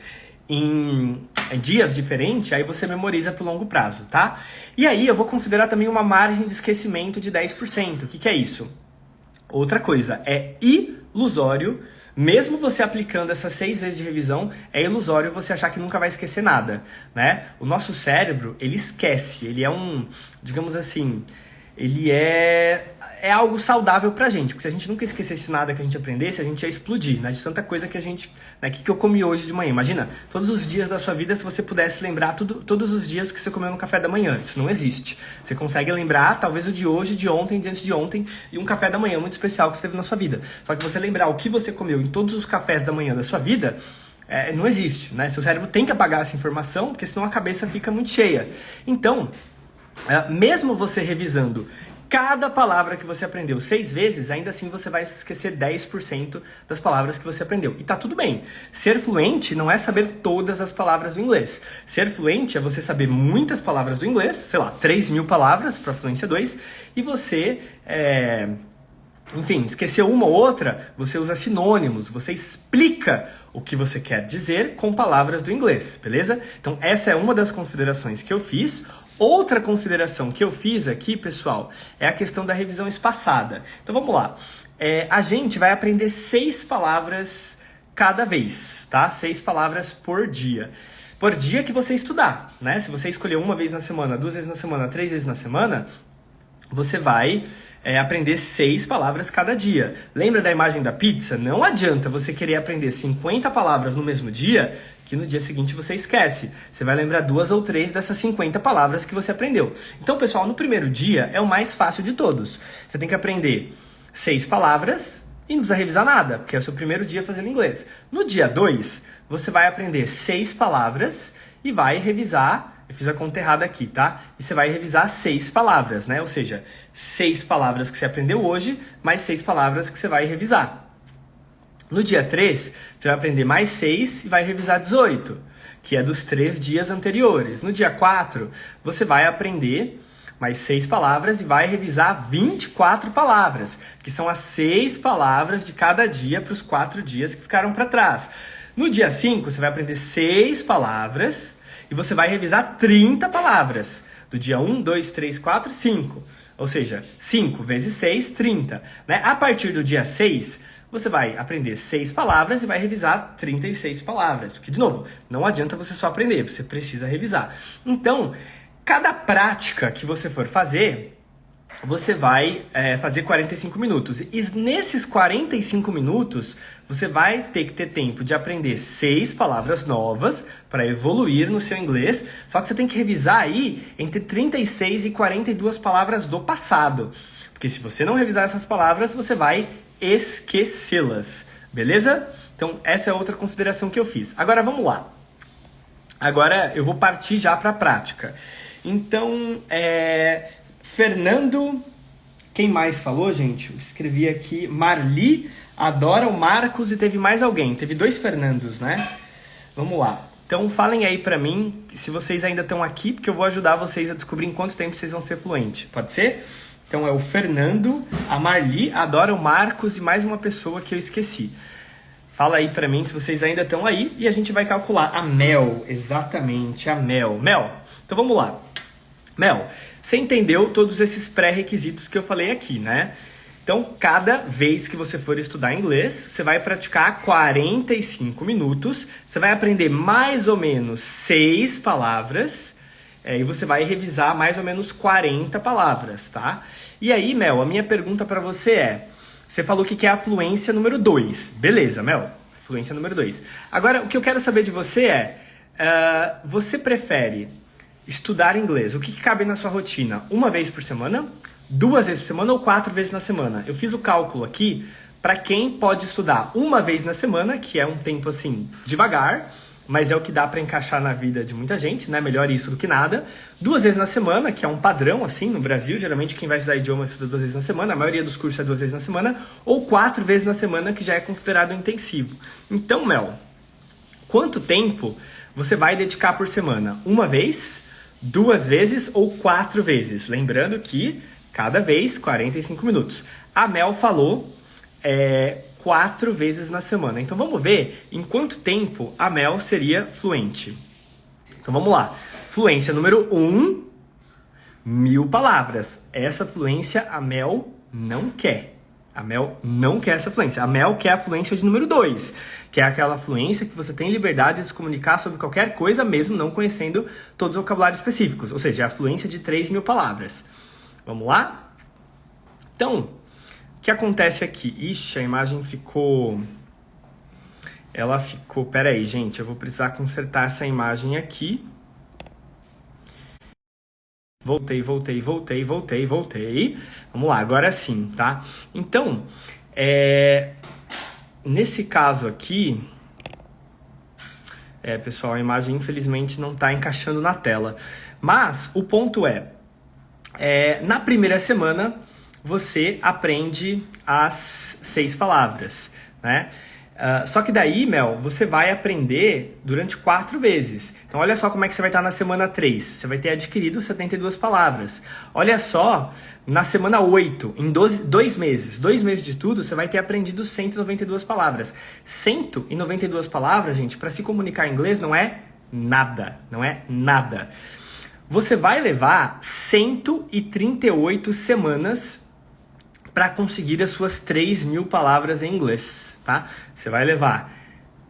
em dias diferentes, aí você memoriza pro longo prazo, tá? E aí eu vou considerar também uma margem de esquecimento de 10%. O que é isso? Outra coisa, é ilusório. Mesmo você aplicando essas 6 vezes de revisão, é ilusório você achar que nunca vai esquecer nada, né? O nosso cérebro, ele esquece, ele é digamos assim, ele é algo saudável pra gente, porque se a gente nunca esquecesse nada que a gente aprendesse, a gente ia explodir, né? De tanta coisa que a gente, né? O que eu comi hoje de manhã? Imagina, todos os dias da sua vida, se você pudesse lembrar todos os dias que você comeu no café da manhã, isso não existe. Você consegue lembrar, talvez o de hoje, de ontem, de antes de ontem, e um café da manhã muito especial que você teve na sua vida. Só que você lembrar o que você comeu em todos os cafés da manhã da sua vida, não existe, né? Seu cérebro tem que apagar essa informação, porque senão a cabeça fica muito cheia. Então, mesmo você revisando cada palavra que você aprendeu 6 vezes, ainda assim você vai esquecer 10% das palavras que você aprendeu. E tá tudo bem. Ser fluente não é saber todas as palavras do inglês. Ser fluente é você saber muitas palavras do inglês, sei lá, 3.000 palavras para Fluência 2, e você, enfim, esqueceu uma ou outra, você usa sinônimos, você explica o que você quer dizer com palavras do inglês, beleza? Então essa é uma das considerações que eu fiz. Outra consideração que eu fiz aqui, pessoal, é a questão da revisão espaçada. Então vamos lá. A gente vai aprender 6 palavras cada vez, tá? 6 palavras por dia. Por dia que você estudar, né? Se você escolher uma vez na semana, 2 vezes na semana, 3 vezes na semana, você vai aprender 6 palavras cada dia. Lembra da imagem da pizza? Não adianta você querer aprender 50 palavras no mesmo dia, que no dia seguinte você esquece. Você vai lembrar 2 ou 3 dessas 50 palavras que você aprendeu. Então, pessoal, no primeiro dia é o mais fácil de todos. Você tem que aprender 6 palavras e não precisa revisar nada, porque é o seu primeiro dia fazendo inglês. No dia 2, você vai aprender 6 palavras e vai revisar. Eu fiz a conta errada aqui, tá? E você vai revisar 6 palavras, né? Ou seja, 6 palavras que você aprendeu hoje, mais 6 palavras que você vai revisar. No dia 3, você vai aprender mais 6 e vai revisar 18, que é dos 3 dias anteriores. No dia 4, você vai aprender mais 6 palavras e vai revisar 24 palavras, que são as 6 palavras de cada dia para os 4 dias que ficaram para trás. No dia 5, você vai aprender 6 palavras e você vai revisar 30 palavras. Do dia 1, 2, 3, 4, 5. Ou seja, 5 vezes 6, 30. Né? A partir do dia 6, você vai aprender 6 palavras e vai revisar 36 palavras. Porque, de novo, não adianta você só aprender, você precisa revisar. Então, cada prática que você for fazer, você vai fazer 45 minutos. E nesses 45 minutos, você vai ter que ter tempo de aprender 6 palavras novas para evoluir no seu inglês. Só que você tem que revisar aí entre 36 e 42 palavras do passado. Porque se você não revisar essas palavras, você vai esquecê-las, beleza? Então, essa é outra consideração que eu fiz. Agora, vamos lá. Agora, eu vou partir já para a prática. Então, Fernando, quem mais falou, gente? Eu escrevi aqui, Marli, adora o Marcos e teve mais alguém. Teve 2 Fernandos, né? Vamos lá. Então, falem aí pra mim se vocês ainda estão aqui, porque eu vou ajudar vocês a descobrir em quanto tempo vocês vão ser fluentes. Pode ser? Então, é o Fernando, a Marli, adora o Marcos e mais uma pessoa que eu esqueci. Fala aí pra mim se vocês ainda estão aí e a gente vai calcular. A Mel, exatamente, a Mel. Mel, então vamos lá. Mel, você entendeu todos esses pré-requisitos que eu falei aqui, né? Então, cada vez que você for estudar inglês, você vai praticar 45 minutos, você vai aprender mais ou menos 6 palavras, e você vai revisar mais ou menos 40 palavras, tá? E aí, Mel, a minha pergunta para você é, você falou que quer a fluência número 2. Beleza, Mel, fluência número 2. Agora, o que eu quero saber de você é, você prefere estudar inglês, o que cabe na sua rotina? 1 vez por semana, 2 vezes por semana ou 4 vezes na semana? Eu fiz o cálculo aqui para quem pode estudar 1 vez na semana, que é um tempo assim, devagar, mas é o que dá para encaixar na vida de muita gente, né? Melhor isso do que nada. 2 vezes na semana, que é um padrão assim no Brasil, geralmente quem vai estudar idioma estuda 2 vezes na semana, a maioria dos cursos é 2 vezes na semana, ou 4 vezes na semana, que já é considerado intensivo. Então, Mel, quanto tempo você vai dedicar por semana? 1 vez, 2 vezes ou 4 vezes. Lembrando que cada vez 45 minutos. A Mel falou 4 vezes na semana. Então vamos ver em quanto tempo a Mel seria fluente. Então vamos lá. Fluência número 1, 1000 palavras. Essa fluência a Mel não quer. A Mel não quer essa fluência. A Mel quer a fluência de número 2, que é aquela fluência que você tem liberdade de se comunicar sobre qualquer coisa, mesmo não conhecendo todos os vocabulários específicos. Ou seja, a fluência de 3.000 palavras. Vamos lá? Então, o que acontece aqui? Ixi, a imagem ficou... Ela ficou... Pera aí, gente, eu vou precisar consertar essa imagem aqui. Voltei. Vamos lá, agora sim, tá? Então, nesse caso aqui... pessoal, a imagem infelizmente não está encaixando na tela. Mas o ponto na primeira semana você aprende as 6 palavras, né? Só que daí, Mel, você vai aprender durante 4 vezes. Então, olha só como é que você vai estar na semana 3. Você vai ter adquirido 72 palavras. Olha só, na semana 8, em 2 meses. 2 meses de tudo, você vai ter aprendido 192 palavras. 192 palavras, gente, para se comunicar em inglês não é nada. Não é nada. Você vai levar 138 semanas para conseguir as suas 3.000 palavras em inglês, tá? Você vai levar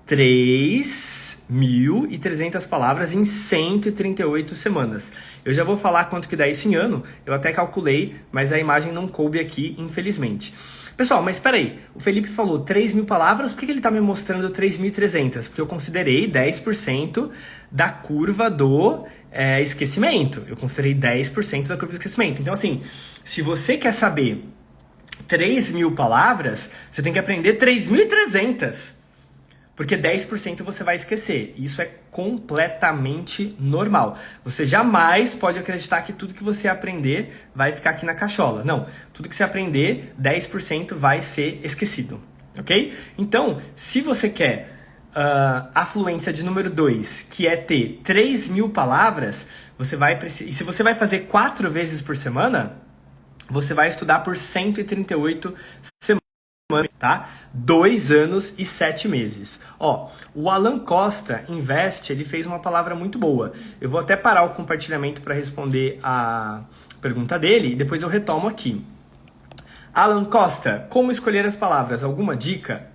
3.300 palavras em 138 semanas. Eu já vou falar quanto que dá isso em ano, eu até calculei, mas a imagem não coube aqui, infelizmente. Pessoal, mas espera aí, o Felipe falou 3.000 palavras, por que ele está me mostrando 3.300? Porque eu considerei 10% da curva do esquecimento. Eu considerei 10% da curva do esquecimento. Então, assim, se você quer saber 3.000 palavras, você tem que aprender 3.300. Porque 10% você vai esquecer. Isso é completamente normal. Você jamais pode acreditar que tudo que você aprender vai ficar aqui na cachola. Não. Tudo que você aprender, 10% vai ser esquecido. Ok? Então, se você quer a fluência de número 2, que é ter 3.000 palavras, você vai precisar... E se você vai fazer 4 vezes por semana, você vai estudar por 138 semanas, tá? 2 anos e 7 meses. Ó, o Alan Costa Invest, ele fez uma palavra muito boa. Eu vou até parar o compartilhamento para responder a pergunta dele e depois eu retomo aqui. Alan Costa, como escolher as palavras? Alguma dica?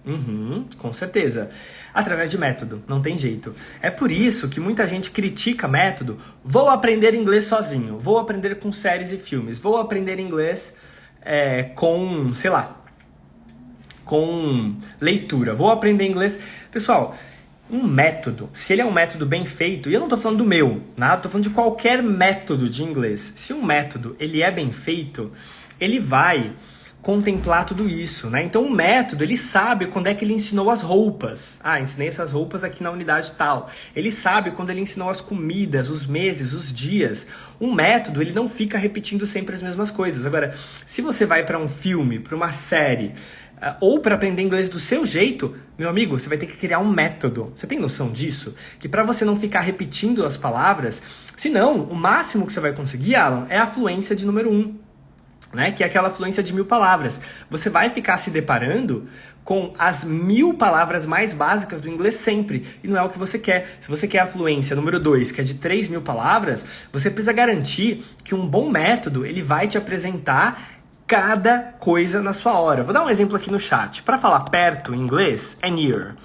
Com certeza. Através de método, não tem jeito. É por isso que muita gente critica método. Vou aprender inglês sozinho, vou aprender com séries e filmes, vou aprender inglês com, sei lá, com leitura, vou aprender inglês... Pessoal, um método, se ele é um método bem feito, e eu não tô falando do meu, nada, tô falando de qualquer método de inglês. Se um método ele é bem feito, ele vai contemplar tudo isso, né? Então o método, ele sabe quando é que ele ensinou as roupas. Ah, ensinei essas roupas aqui na unidade tal. Ele sabe quando ele ensinou as comidas, os meses, os dias. Um método, ele não fica repetindo sempre as mesmas coisas. Agora, se você vai para um filme, para uma série, ou para aprender inglês do seu jeito, meu amigo, você vai ter que criar um método. Você tem noção disso? Que para você não ficar repetindo as palavras, senão, o máximo que você vai conseguir, Alan, é a fluência de número 1. Né? Que é aquela fluência de 1.000 palavras. Você vai ficar se deparando com as 1.000 palavras mais básicas do inglês sempre. E não é o que você quer. Se você quer a fluência número 2, que é de 3.000 palavras, você precisa garantir que um bom método ele vai te apresentar cada coisa na sua hora. Vou dar um exemplo aqui no chat. Para falar perto em inglês, é near.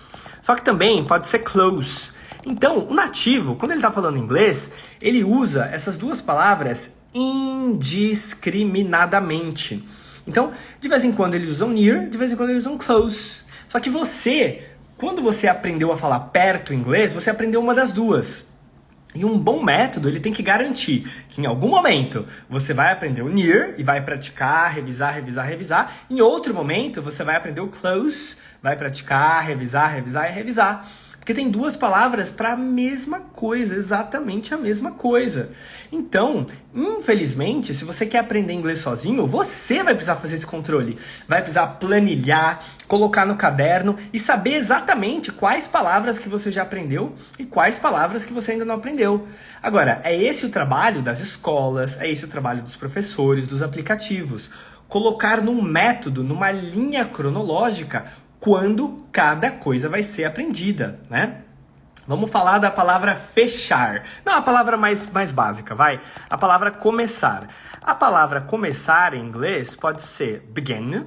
Só que também pode ser close. Então, o nativo, quando ele está falando inglês, ele usa essas duas palavras indiscriminadamente. Então, de vez em quando eles usam near, de vez em quando eles usam close. Só que você, quando você aprendeu a falar perto em inglês, você aprendeu uma das duas. E um bom método, ele tem que garantir que em algum momento você vai aprender o near e vai praticar, revisar. Em outro momento, você vai aprender o close, vai praticar, revisar. Porque tem duas palavras para a mesma coisa, exatamente a mesma coisa. Então, infelizmente, se você quer aprender inglês sozinho, você vai precisar fazer esse controle. Vai precisar planilhar, colocar no caderno e saber exatamente quais palavras que você já aprendeu e quais palavras que você ainda não aprendeu. Agora, é esse o trabalho das escolas, é esse o trabalho dos professores, dos aplicativos. Colocar num método, numa linha cronológica, quando cada coisa vai ser aprendida, né? Vamos falar da palavra fechar. Não, a palavra mais básica, vai. A palavra começar. A palavra começar em inglês pode ser begin,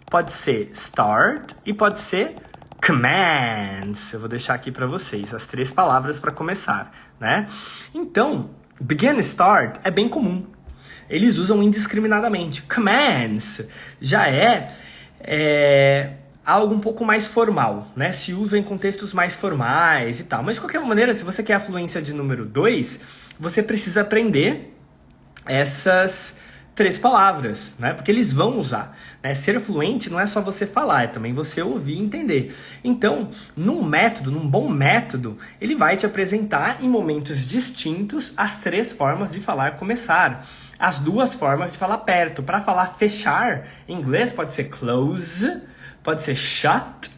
pode ser start e pode ser commands. Eu vou deixar aqui para vocês as 3 palavras para começar, né? Então, begin e start é bem comum. Eles usam indiscriminadamente. Commands já é algo um pouco mais formal, né? Se usa em contextos mais formais e tal. Mas, de qualquer maneira, se você quer a fluência de número 2, você precisa aprender essas 3 palavras, né? Porque eles vão usar, né? Ser fluente não é só você falar, é também você ouvir e entender. Então, num bom método, ele vai te apresentar em momentos distintos as 3 formas de falar começar. As 2 formas de falar perto. Para falar fechar, em inglês pode ser close, pode ser shut,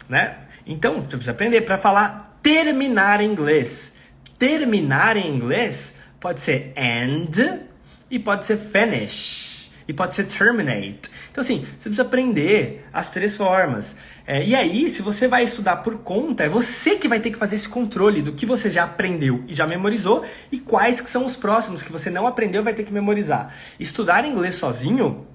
né? Então, você precisa aprender. Para falar terminar em inglês. Terminar em inglês pode ser end e pode ser finish. E pode ser terminate. Então, assim, você precisa aprender as 3 formas. E aí, se você vai estudar por conta, é você que vai ter que fazer esse controle do que você já aprendeu e já memorizou e quais que são os próximos que você não aprendeu e vai ter que memorizar. Estudar inglês sozinho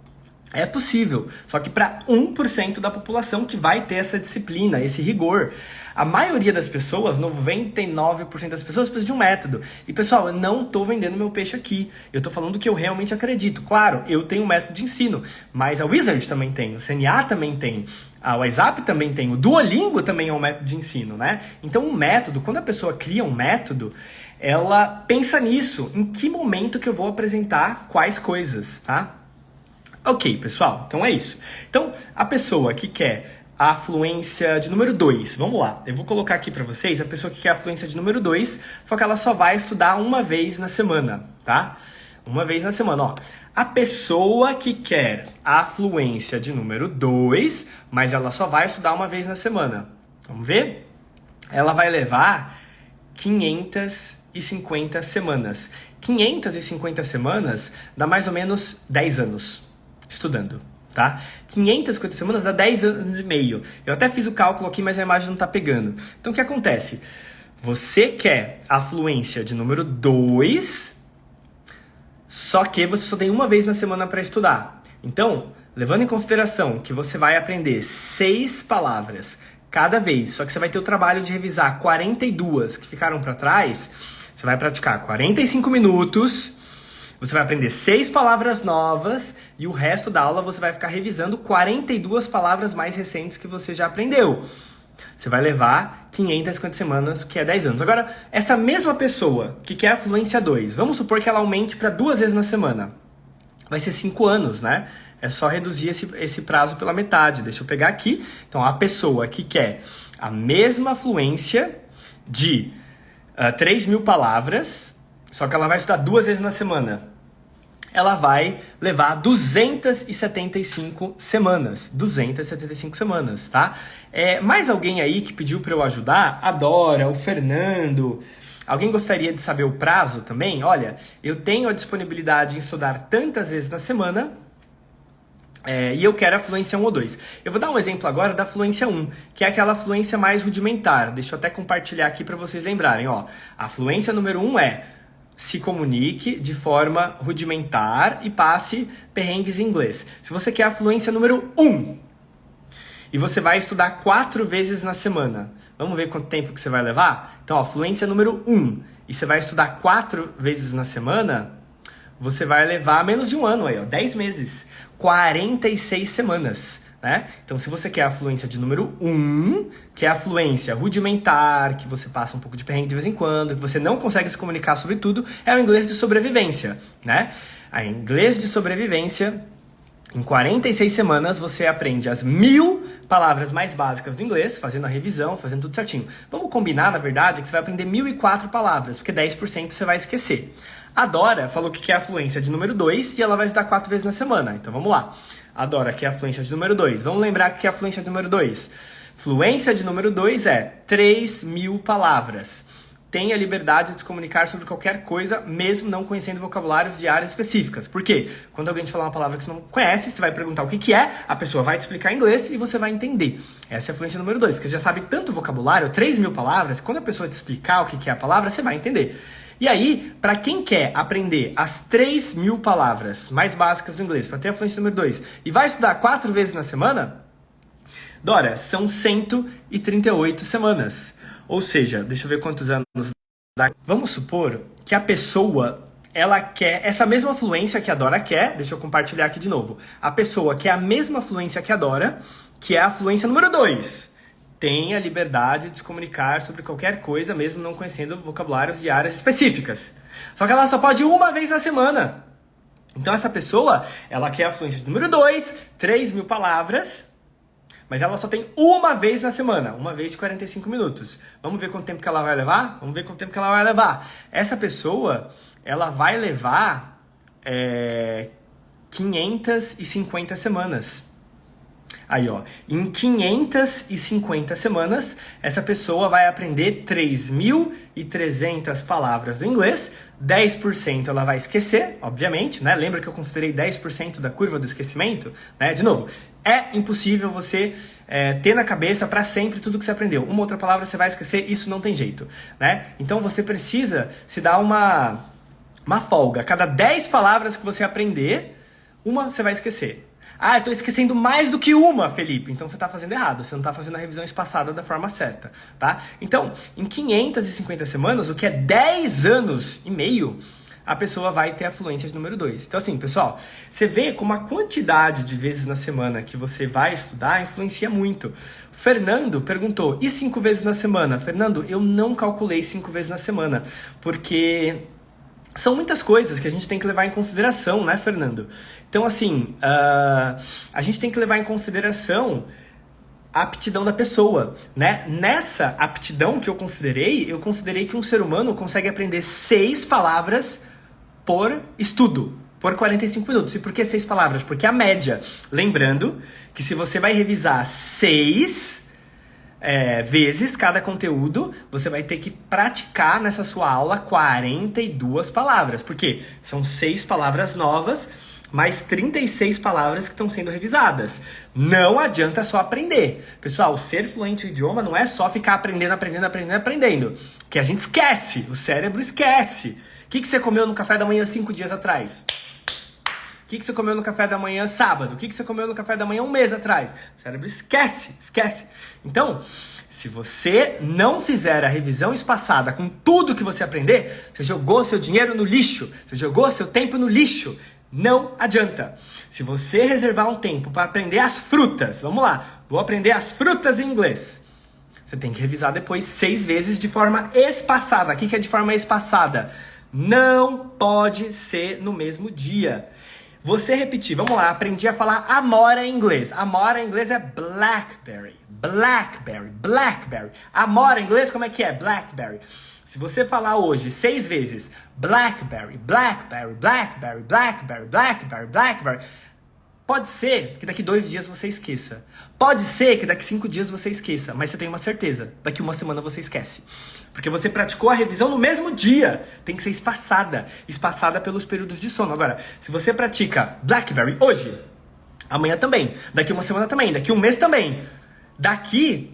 é possível, só que para 1% da população que vai ter essa disciplina, esse rigor. A maioria das pessoas, 99% das pessoas, precisam de um método. E pessoal, eu não estou vendendo meu peixe aqui. Eu estou falando que eu realmente acredito. Claro, eu tenho um método de ensino, mas a Wizard também tem, o CNA também tem, a WhatsApp também tem, o Duolingo também é um método de ensino, né? Então um método, quando a pessoa cria um método, ela pensa nisso, em que momento que eu vou apresentar quais coisas, tá? Ok, pessoal, então é isso. Então, a pessoa que quer a fluência de número 2, vamos lá, eu vou colocar aqui para vocês a pessoa que quer a fluência de número 2, só que ela só vai estudar uma vez na semana, tá? Uma vez na semana, ó. A pessoa que quer a fluência de número 2, mas ela só vai estudar uma vez na semana. Vamos ver? Ela vai levar 550 semanas. 550 semanas dá mais ou menos 10 anos estudando, tá? 550 semanas dá 10 anos e meio. Eu até fiz o cálculo aqui, mas a imagem não tá pegando. Então, o que acontece? Você quer a fluência de número 2, só que você só tem uma vez na semana para estudar. Então, levando em consideração que você vai aprender 6 palavras cada vez, só que você vai ter o trabalho de revisar 42 que ficaram para trás, você vai praticar 45 minutos, você vai aprender 6 palavras novas e o resto da aula você vai ficar revisando 42 palavras mais recentes que você já aprendeu. Você vai levar 550 semanas, que é 10 anos. Agora, essa mesma pessoa que quer a fluência 2, vamos supor que ela aumente para 2 vezes na semana. Vai ser 5 anos, né? É só reduzir esse prazo pela metade. Deixa eu pegar aqui. Então, a pessoa que quer a mesma fluência de 3.000 palavras, só que ela vai estudar 2 vezes na semana. Ela vai levar 275 semanas. 275 semanas, tá? Mais alguém aí que pediu para eu ajudar? A Dora, o Fernando. Alguém gostaria de saber o prazo também? Olha, eu tenho a disponibilidade em estudar tantas vezes na semana e eu quero a fluência 1 ou 2. Eu vou dar um exemplo agora da fluência 1, que é aquela fluência mais rudimentar. Deixa eu até compartilhar aqui para vocês lembrarem. Ó, a fluência número 1 é: se comunique de forma rudimentar e passe perrengues em inglês. Se você quer a fluência número 1 e você vai estudar 4 vezes na semana, vamos ver quanto tempo que você vai levar? Então, ó, fluência número 1 e você vai estudar 4 vezes na semana, você vai levar menos de um ano aí, ó, 10 meses, 46 semanas. Né? Então, se você quer a fluência de número 1, que é a fluência rudimentar, que você passa um pouco de perrengue de vez em quando, que você não consegue se comunicar sobre tudo, é o inglês de sobrevivência, né? A inglês de sobrevivência Em 46 semanas, você aprende as 1000 palavras mais básicas do inglês, fazendo a revisão, fazendo tudo certinho. Vamos combinar, na verdade, que você vai aprender 1004 palavras, porque 10% você vai esquecer. A Dora falou que quer a fluência de número 2 e ela vai estudar 4 vezes na semana. Então vamos lá. A Dora quer a fluência de número 2. Vamos lembrar que é a fluência de número 2. Fluência de número 2 é 3.000 palavras. Tenha liberdade de se comunicar sobre qualquer coisa, mesmo não conhecendo vocabulários de áreas específicas. Por quê? Quando alguém te falar uma palavra que você não conhece, você vai perguntar o que é, a pessoa vai te explicar em inglês e você vai entender. Essa é a fluência número 2, porque você já sabe tanto vocabulário, 3.000 palavras, quando a pessoa te explicar o que é a palavra, você vai entender. E aí, para quem quer aprender as 3.000 palavras mais básicas do inglês, para ter a fluência número 2, e vai estudar 4 vezes na semana, Dora, são 138 semanas. Ou seja, deixa eu ver quantos anos dá. Vamos supor que a pessoa, ela quer essa mesma fluência que a Dora quer. Deixa eu compartilhar aqui de novo. A pessoa quer a mesma fluência que a Dora, que é a fluência número 2. Tenha liberdade de se comunicar sobre qualquer coisa, mesmo não conhecendo vocabulários de áreas específicas. Só que ela só pode ir uma vez na semana. Então essa pessoa, ela quer a fluência número 2, 3.000 palavras, mas ela só tem uma vez na semana, uma vez de 45 minutos. Vamos ver quanto tempo que ela vai levar? Vamos ver quanto tempo que ela vai levar. Essa pessoa, ela vai levar 550 semanas. Aí, ó, em 550 semanas, essa pessoa vai aprender 3.300 palavras do inglês, 10% ela vai esquecer, obviamente, né? Lembra que eu considerei 10% da curva do esquecimento? Né? De novo, é impossível você ter na cabeça para sempre tudo que você aprendeu. Uma outra palavra você vai esquecer, isso não tem jeito, né? Então você precisa se dar uma folga. Cada 10 palavras que você aprender, uma você vai esquecer. Ah, eu tô esquecendo mais do que uma, Felipe. Então você tá fazendo errado, você não tá fazendo a revisão espaçada da forma certa, tá? Então, em 550 semanas, o que é 10 anos e meio, a pessoa vai ter a fluência de número 2. Então assim, pessoal, você vê como a quantidade de vezes na semana que você vai estudar influencia muito. Fernando perguntou, e 5 vezes na semana? Fernando, eu não calculei 5 vezes na semana, porque são muitas coisas que a gente tem que levar em consideração, né, Fernando? Então, assim, a gente tem que levar em consideração a aptidão da pessoa, né? Nessa aptidão que eu considerei que um ser humano consegue aprender 6 palavras por estudo, por 45 minutos. E por que 6 palavras? Porque a média, lembrando que se você vai revisar 6 vezes cada conteúdo, você vai ter que praticar nessa sua aula 42 palavras. Por quê? São 6 palavras novas, mais 36 palavras que estão sendo revisadas. Não adianta só aprender. Pessoal, ser fluente no idioma não é só ficar aprendendo. Que a gente esquece, o cérebro esquece. O que você comeu no café da manhã 5 dias atrás? O que você comeu no café da manhã sábado? O que você comeu no café da manhã 1 mês atrás? O cérebro esquece. Então, se você não fizer a revisão espaçada com tudo que você aprender, você jogou seu dinheiro no lixo, você jogou seu tempo no lixo. Não adianta. Se você reservar um tempo para aprender as frutas, vamos lá, vou aprender as frutas em inglês. Você tem que revisar depois 6 vezes de forma espaçada. O que é de forma espaçada? Não pode ser no mesmo dia. Você repetir, vamos lá, aprendi a falar amora em inglês. Amora em inglês é blackberry. Amora em inglês, como é que é? Blackberry. Se você falar hoje 6 vezes blackberry, pode ser que daqui 2 dias você esqueça. Pode ser que daqui 5 dias você esqueça, mas você tem uma certeza, daqui 1 semana você esquece. Porque você praticou a revisão no mesmo dia. Tem que ser espaçada pelos períodos de sono. Agora, se você pratica blackberry hoje, amanhã também, daqui 1 semana também, daqui 1 mês também, daqui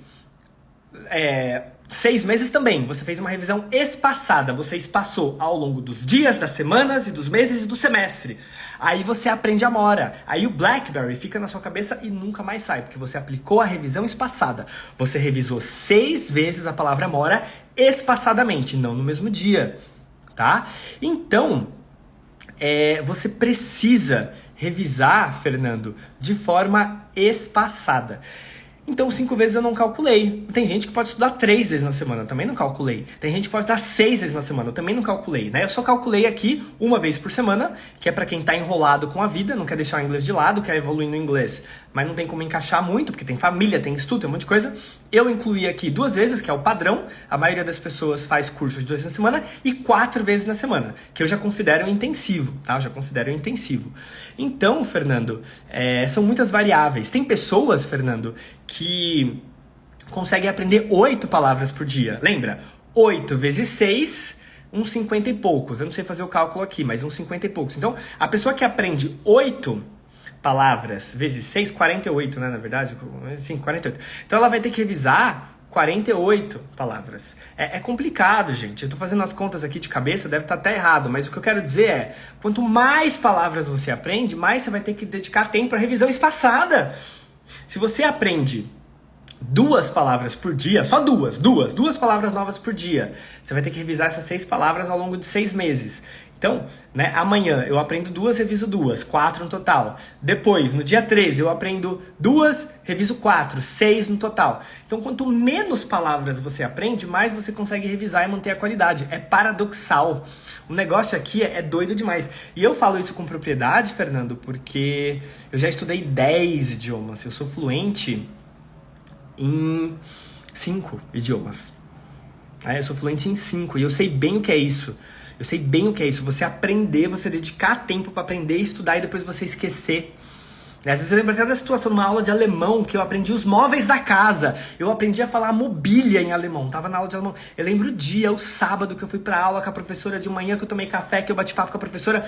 6 meses também, você fez uma revisão espaçada, você espaçou ao longo dos dias, das semanas e dos meses e do semestre. Aí você aprende amora. Aí o blackberry fica na sua cabeça e nunca mais sai, porque você aplicou a revisão espaçada. Você revisou 6 vezes a palavra amora espaçadamente, não no mesmo dia, tá? Então, você precisa revisar, Fernando, de forma espaçada. Então 5 vezes eu não calculei. Tem gente que pode estudar 3 vezes na semana, eu também não calculei. Tem gente que pode estudar 6 vezes na semana, eu também não calculei, né? Eu só calculei aqui uma vez por semana, que é para quem tá enrolado com a vida, não quer deixar o inglês de lado, quer evoluir no inglês, mas não tem como encaixar muito, porque tem família, tem estudo, tem um monte de coisa. Eu incluí aqui 2 vezes, que é o padrão, a maioria das pessoas faz cursos de 2 vezes na semana, e 4 vezes na semana, que eu já considero intensivo, tá? Eu já considero intensivo. Então, Fernando, são muitas variáveis. Tem pessoas, Fernando, que conseguem aprender 8 palavras por dia. Lembra? 8 vezes 6, uns 50 e poucos. Eu não sei fazer o cálculo aqui, mas uns 50 e poucos. Então, a pessoa que aprende 8 palavras vezes 6, 48, né, na verdade? Sim, 48. Então, ela vai ter que revisar 48 palavras. É complicado, gente. Eu tô fazendo as contas aqui de cabeça, deve estar até errado, mas o que eu quero dizer é, quanto mais palavras você aprende, mais você vai ter que dedicar tempo para revisão espaçada. Se você aprende 2 palavras por dia, só duas palavras novas por dia, você vai ter que revisar essas 6 palavras ao longo de 6 meses. Então, né, amanhã eu aprendo 2, reviso 2, 4 no total. Depois, no dia 13, eu aprendo 2, reviso 4, 6 no total. Então, quanto menos palavras você aprende, mais você consegue revisar e manter a qualidade. É paradoxal. O negócio aqui é doido demais. E eu falo isso com propriedade, Fernando, porque eu já estudei 10 idiomas. Eu sou fluente em 5 idiomas. Eu sou fluente em 5 e eu sei bem o que é isso. Eu sei bem o que é isso, você aprender, você dedicar tempo para aprender, estudar e depois você esquecer. Às vezes eu lembro até da situação, numa aula de alemão, que eu aprendi os móveis da casa. Eu aprendi a falar mobília em alemão, tava na aula de alemão. Eu lembro o dia, o sábado, que eu fui pra aula com a professora, de manhã que eu tomei café, que eu bati papo com a professora,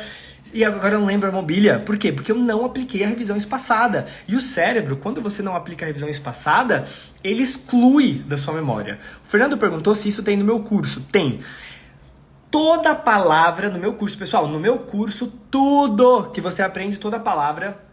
e agora eu não lembro a mobília. Por quê? Porque eu não apliquei a revisão espaçada. E o cérebro, quando você não aplica a revisão espaçada, ele exclui da sua memória. O Fernando perguntou se isso tem no meu curso. Tem. Toda palavra no meu curso, pessoal, no meu curso, tudo que você aprende, toda palavra,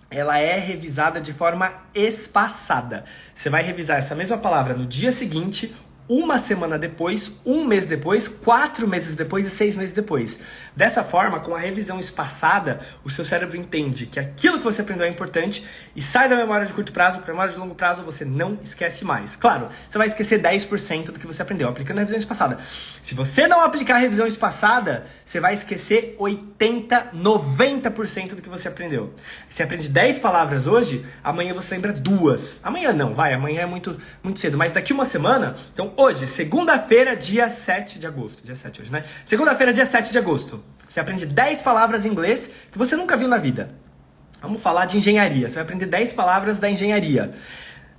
ela é revisada de forma espaçada. Você vai revisar essa mesma palavra no dia seguinte, uma semana depois, um mês depois, 4 meses depois e 6 meses depois. Dessa forma, com a revisão espaçada, o seu cérebro entende que aquilo que você aprendeu é importante e sai da memória de curto prazo para a memória de longo prazo, você não esquece mais. Claro, você vai esquecer 10% do que você aprendeu aplicando a revisão espaçada. Se você não aplicar a revisão espaçada, você vai esquecer 80, 90% do que você aprendeu. Você aprende 10 palavras hoje, amanhã você lembra 2. Amanhã não, amanhã é muito cedo, mas daqui uma semana, então hoje, segunda-feira, dia 7 de agosto. Dia 7 hoje, né? Segunda-feira, dia 7 de agosto. Você aprende 10 palavras em inglês que você nunca viu na vida. Vamos falar de engenharia. Você vai aprender 10 palavras da engenharia.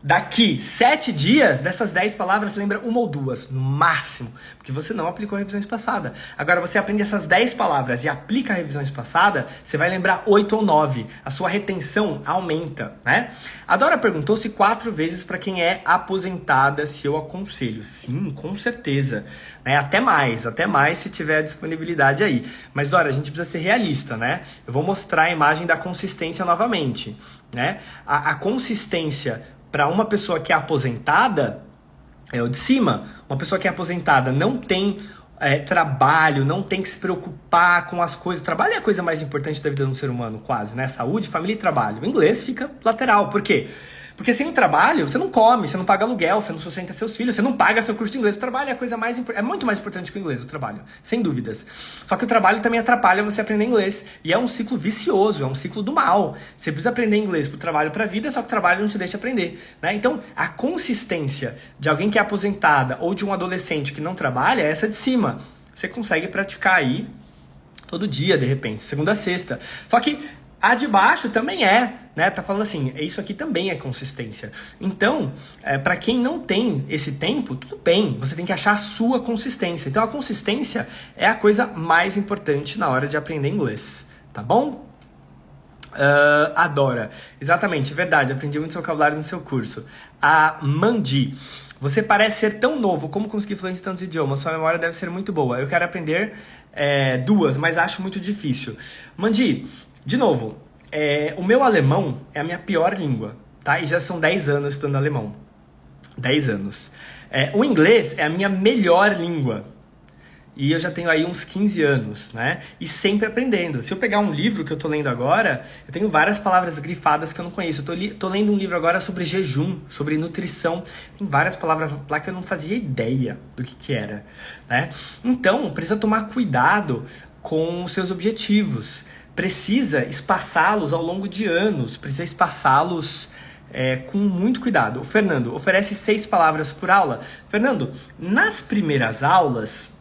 Daqui 7 dias, dessas 10 palavras, você lembra 1 ou 2, no máximo, porque você não aplicou a revisão espaçada. Agora, você aprende essas 10 palavras e aplica a revisão espaçada, você vai lembrar 8 ou 9. A sua retenção aumenta, né? A Dora perguntou se 4 vezes para quem é aposentada, se eu aconselho. Sim, com certeza. Né? Até mais se tiver disponibilidade aí. Mas, Dora, a gente precisa ser realista, né? Eu vou mostrar a imagem da consistência novamente, né? A consistência para uma pessoa que é aposentada, é o de cima. Uma pessoa que é aposentada não tem trabalho, não tem que se preocupar com as coisas. Trabalho é a coisa mais importante da vida de um ser humano, quase, né? Saúde, família e trabalho. O inglês fica lateral. Por quê? Porque sem o trabalho, você não come, você não paga aluguel, você não sustenta seus filhos, você não paga seu curso de inglês. O trabalho é a coisa mais é muito mais importante que o inglês, o trabalho, sem dúvidas. Só que o trabalho também atrapalha você aprender inglês. E é um ciclo vicioso, é um ciclo do mal. Você precisa aprender inglês pro trabalho, pra vida, só que o trabalho não te deixa aprender, né? Então, a consistência de alguém que é aposentada ou de um adolescente que não trabalha é essa de cima. Você consegue praticar aí todo dia, de repente, segunda a sexta. Só que a de baixo também né? Tá falando assim, isso aqui também é consistência. Então, para quem não tem esse tempo, tudo bem, você tem que achar a sua consistência. Então, a consistência é a coisa mais importante na hora de aprender inglês, tá bom? Adora. Exatamente, verdade, aprendi muitos vocabulários no seu curso. A Mandi. Você parece ser tão novo, como conseguir fluente em tantos idiomas? Sua memória deve ser muito boa. Eu quero aprender 2, mas acho muito difícil. Mandi, de novo, o meu alemão é a minha pior língua, tá? E já são 10 anos estudando alemão. 10 anos. O inglês é a minha melhor língua. e eu já tenho aí uns 15 anos, né? E sempre aprendendo. Se eu pegar um livro que eu tô lendo agora, eu tenho várias palavras grifadas que eu não conheço. Eu tô lendo um livro agora sobre jejum, sobre nutrição. Tem várias palavras lá que eu não fazia ideia do que era, né? Então, precisa tomar cuidado com os seus objetivos. Precisa espaçá-los ao longo de anos. Precisa espaçá-los com muito cuidado. O Fernando oferece 6 palavras por aula. Fernando, nas primeiras aulas,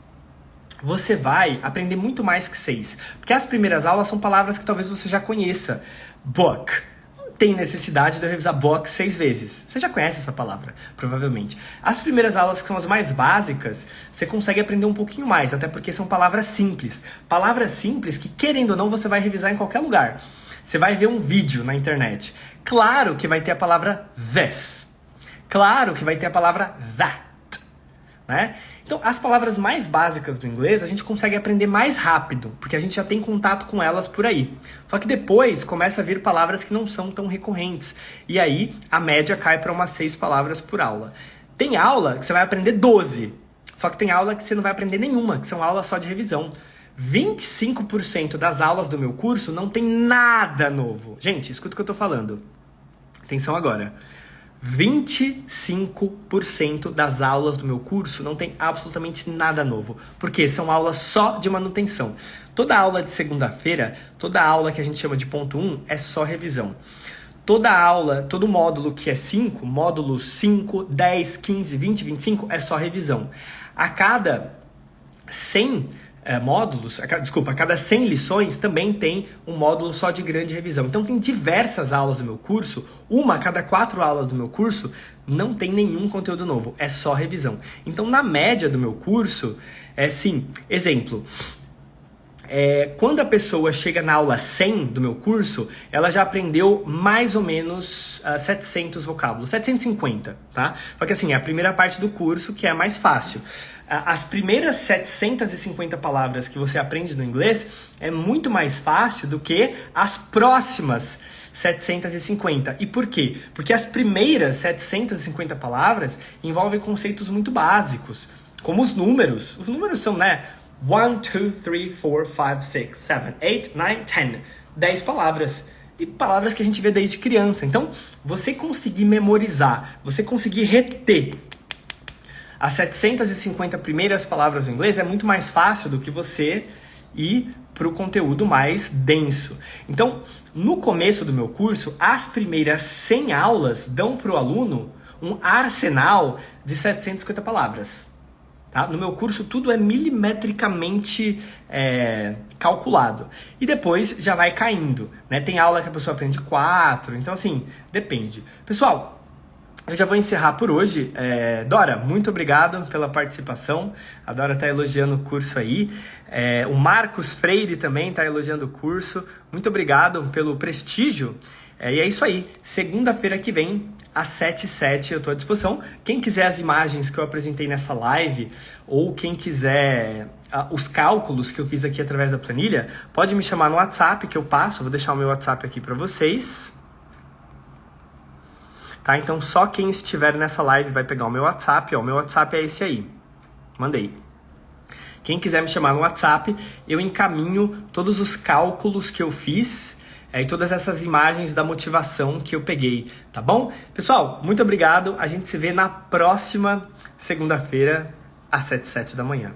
você vai aprender muito mais que 6. Porque as primeiras aulas são palavras que talvez você já conheça. Book. Não tem necessidade de eu revisar book 6 vezes. Você já conhece essa palavra, provavelmente. As primeiras aulas, que são as mais básicas, você consegue aprender um pouquinho mais, até porque são palavras simples. Palavras simples que, querendo ou não, você vai revisar em qualquer lugar. Você vai ver um vídeo na internet. Claro que vai ter a palavra this. Claro que vai ter a palavra that. Né? Então, as palavras mais básicas do inglês a gente consegue aprender mais rápido, porque a gente já tem contato com elas por aí. Só que depois começa a vir palavras que não são tão recorrentes. E aí a média cai para umas 6 palavras por aula. Tem aula que você vai aprender 12. Só que tem aula que você não vai aprender nenhuma, que são aulas só de revisão. 25% das aulas do meu curso não tem nada novo. Gente, escuta o que eu tô falando. Atenção agora. 25% das aulas do meu curso não tem absolutamente nada novo. Porque são aulas só de manutenção. Toda aula de segunda-feira, toda aula que a gente chama de ponto 1 é só revisão. Toda aula, todo módulo que é 5, módulos 5, 10, 15, 20, 25, é só revisão. A cada 100 módulos, a cada 100 lições também tem um módulo só de grande revisão. Então tem diversas aulas do meu curso, uma a cada 4 aulas do meu curso não tem nenhum conteúdo novo, é só revisão. Então na média do meu curso, exemplo, quando a pessoa chega na aula 100 do meu curso, ela já aprendeu mais ou menos 700 vocábulos, 750, tá? Só que assim, é a primeira parte do curso que é a mais fácil. As primeiras 750 palavras que você aprende no inglês é muito mais fácil do que as próximas 750. E por quê? Porque as primeiras 750 palavras envolvem conceitos muito básicos, como os números. Os números são, 1, 2, 3, 4, 5, 6, 7, 8, 9, 10. 10 palavras. E palavras que a gente vê desde criança. Então, você conseguir memorizar, você conseguir reter as 750 primeiras palavras do inglês é muito mais fácil do que você ir para o conteúdo mais denso. Então, no começo do meu curso, as primeiras 100 aulas dão para o aluno um arsenal de 750 palavras. Tá? No meu curso, tudo é milimetricamente calculado. E depois já vai caindo. Né? Tem aula que a pessoa aprende 4, então assim, depende. Pessoal, eu já vou encerrar por hoje. Dora, muito obrigado pela participação. A Dora está elogiando o curso aí. O Marcos Freire também está elogiando o curso. Muito obrigado pelo prestígio. E é isso aí. Segunda-feira que vem, às 7h07, eu estou à disposição. Quem quiser as imagens que eu apresentei nessa live, ou quem quiser os cálculos que eu fiz aqui através da planilha, pode me chamar no WhatsApp que eu passo. Vou deixar o meu WhatsApp aqui para vocês. Tá? Então, só quem estiver nessa live vai pegar o meu WhatsApp. O meu WhatsApp é esse aí. Mandei. Quem quiser me chamar no WhatsApp, eu encaminho todos os cálculos que eu fiz e todas essas imagens da motivação que eu peguei, tá bom? Pessoal, muito obrigado. A gente se vê na próxima segunda-feira, às 7h07 da manhã.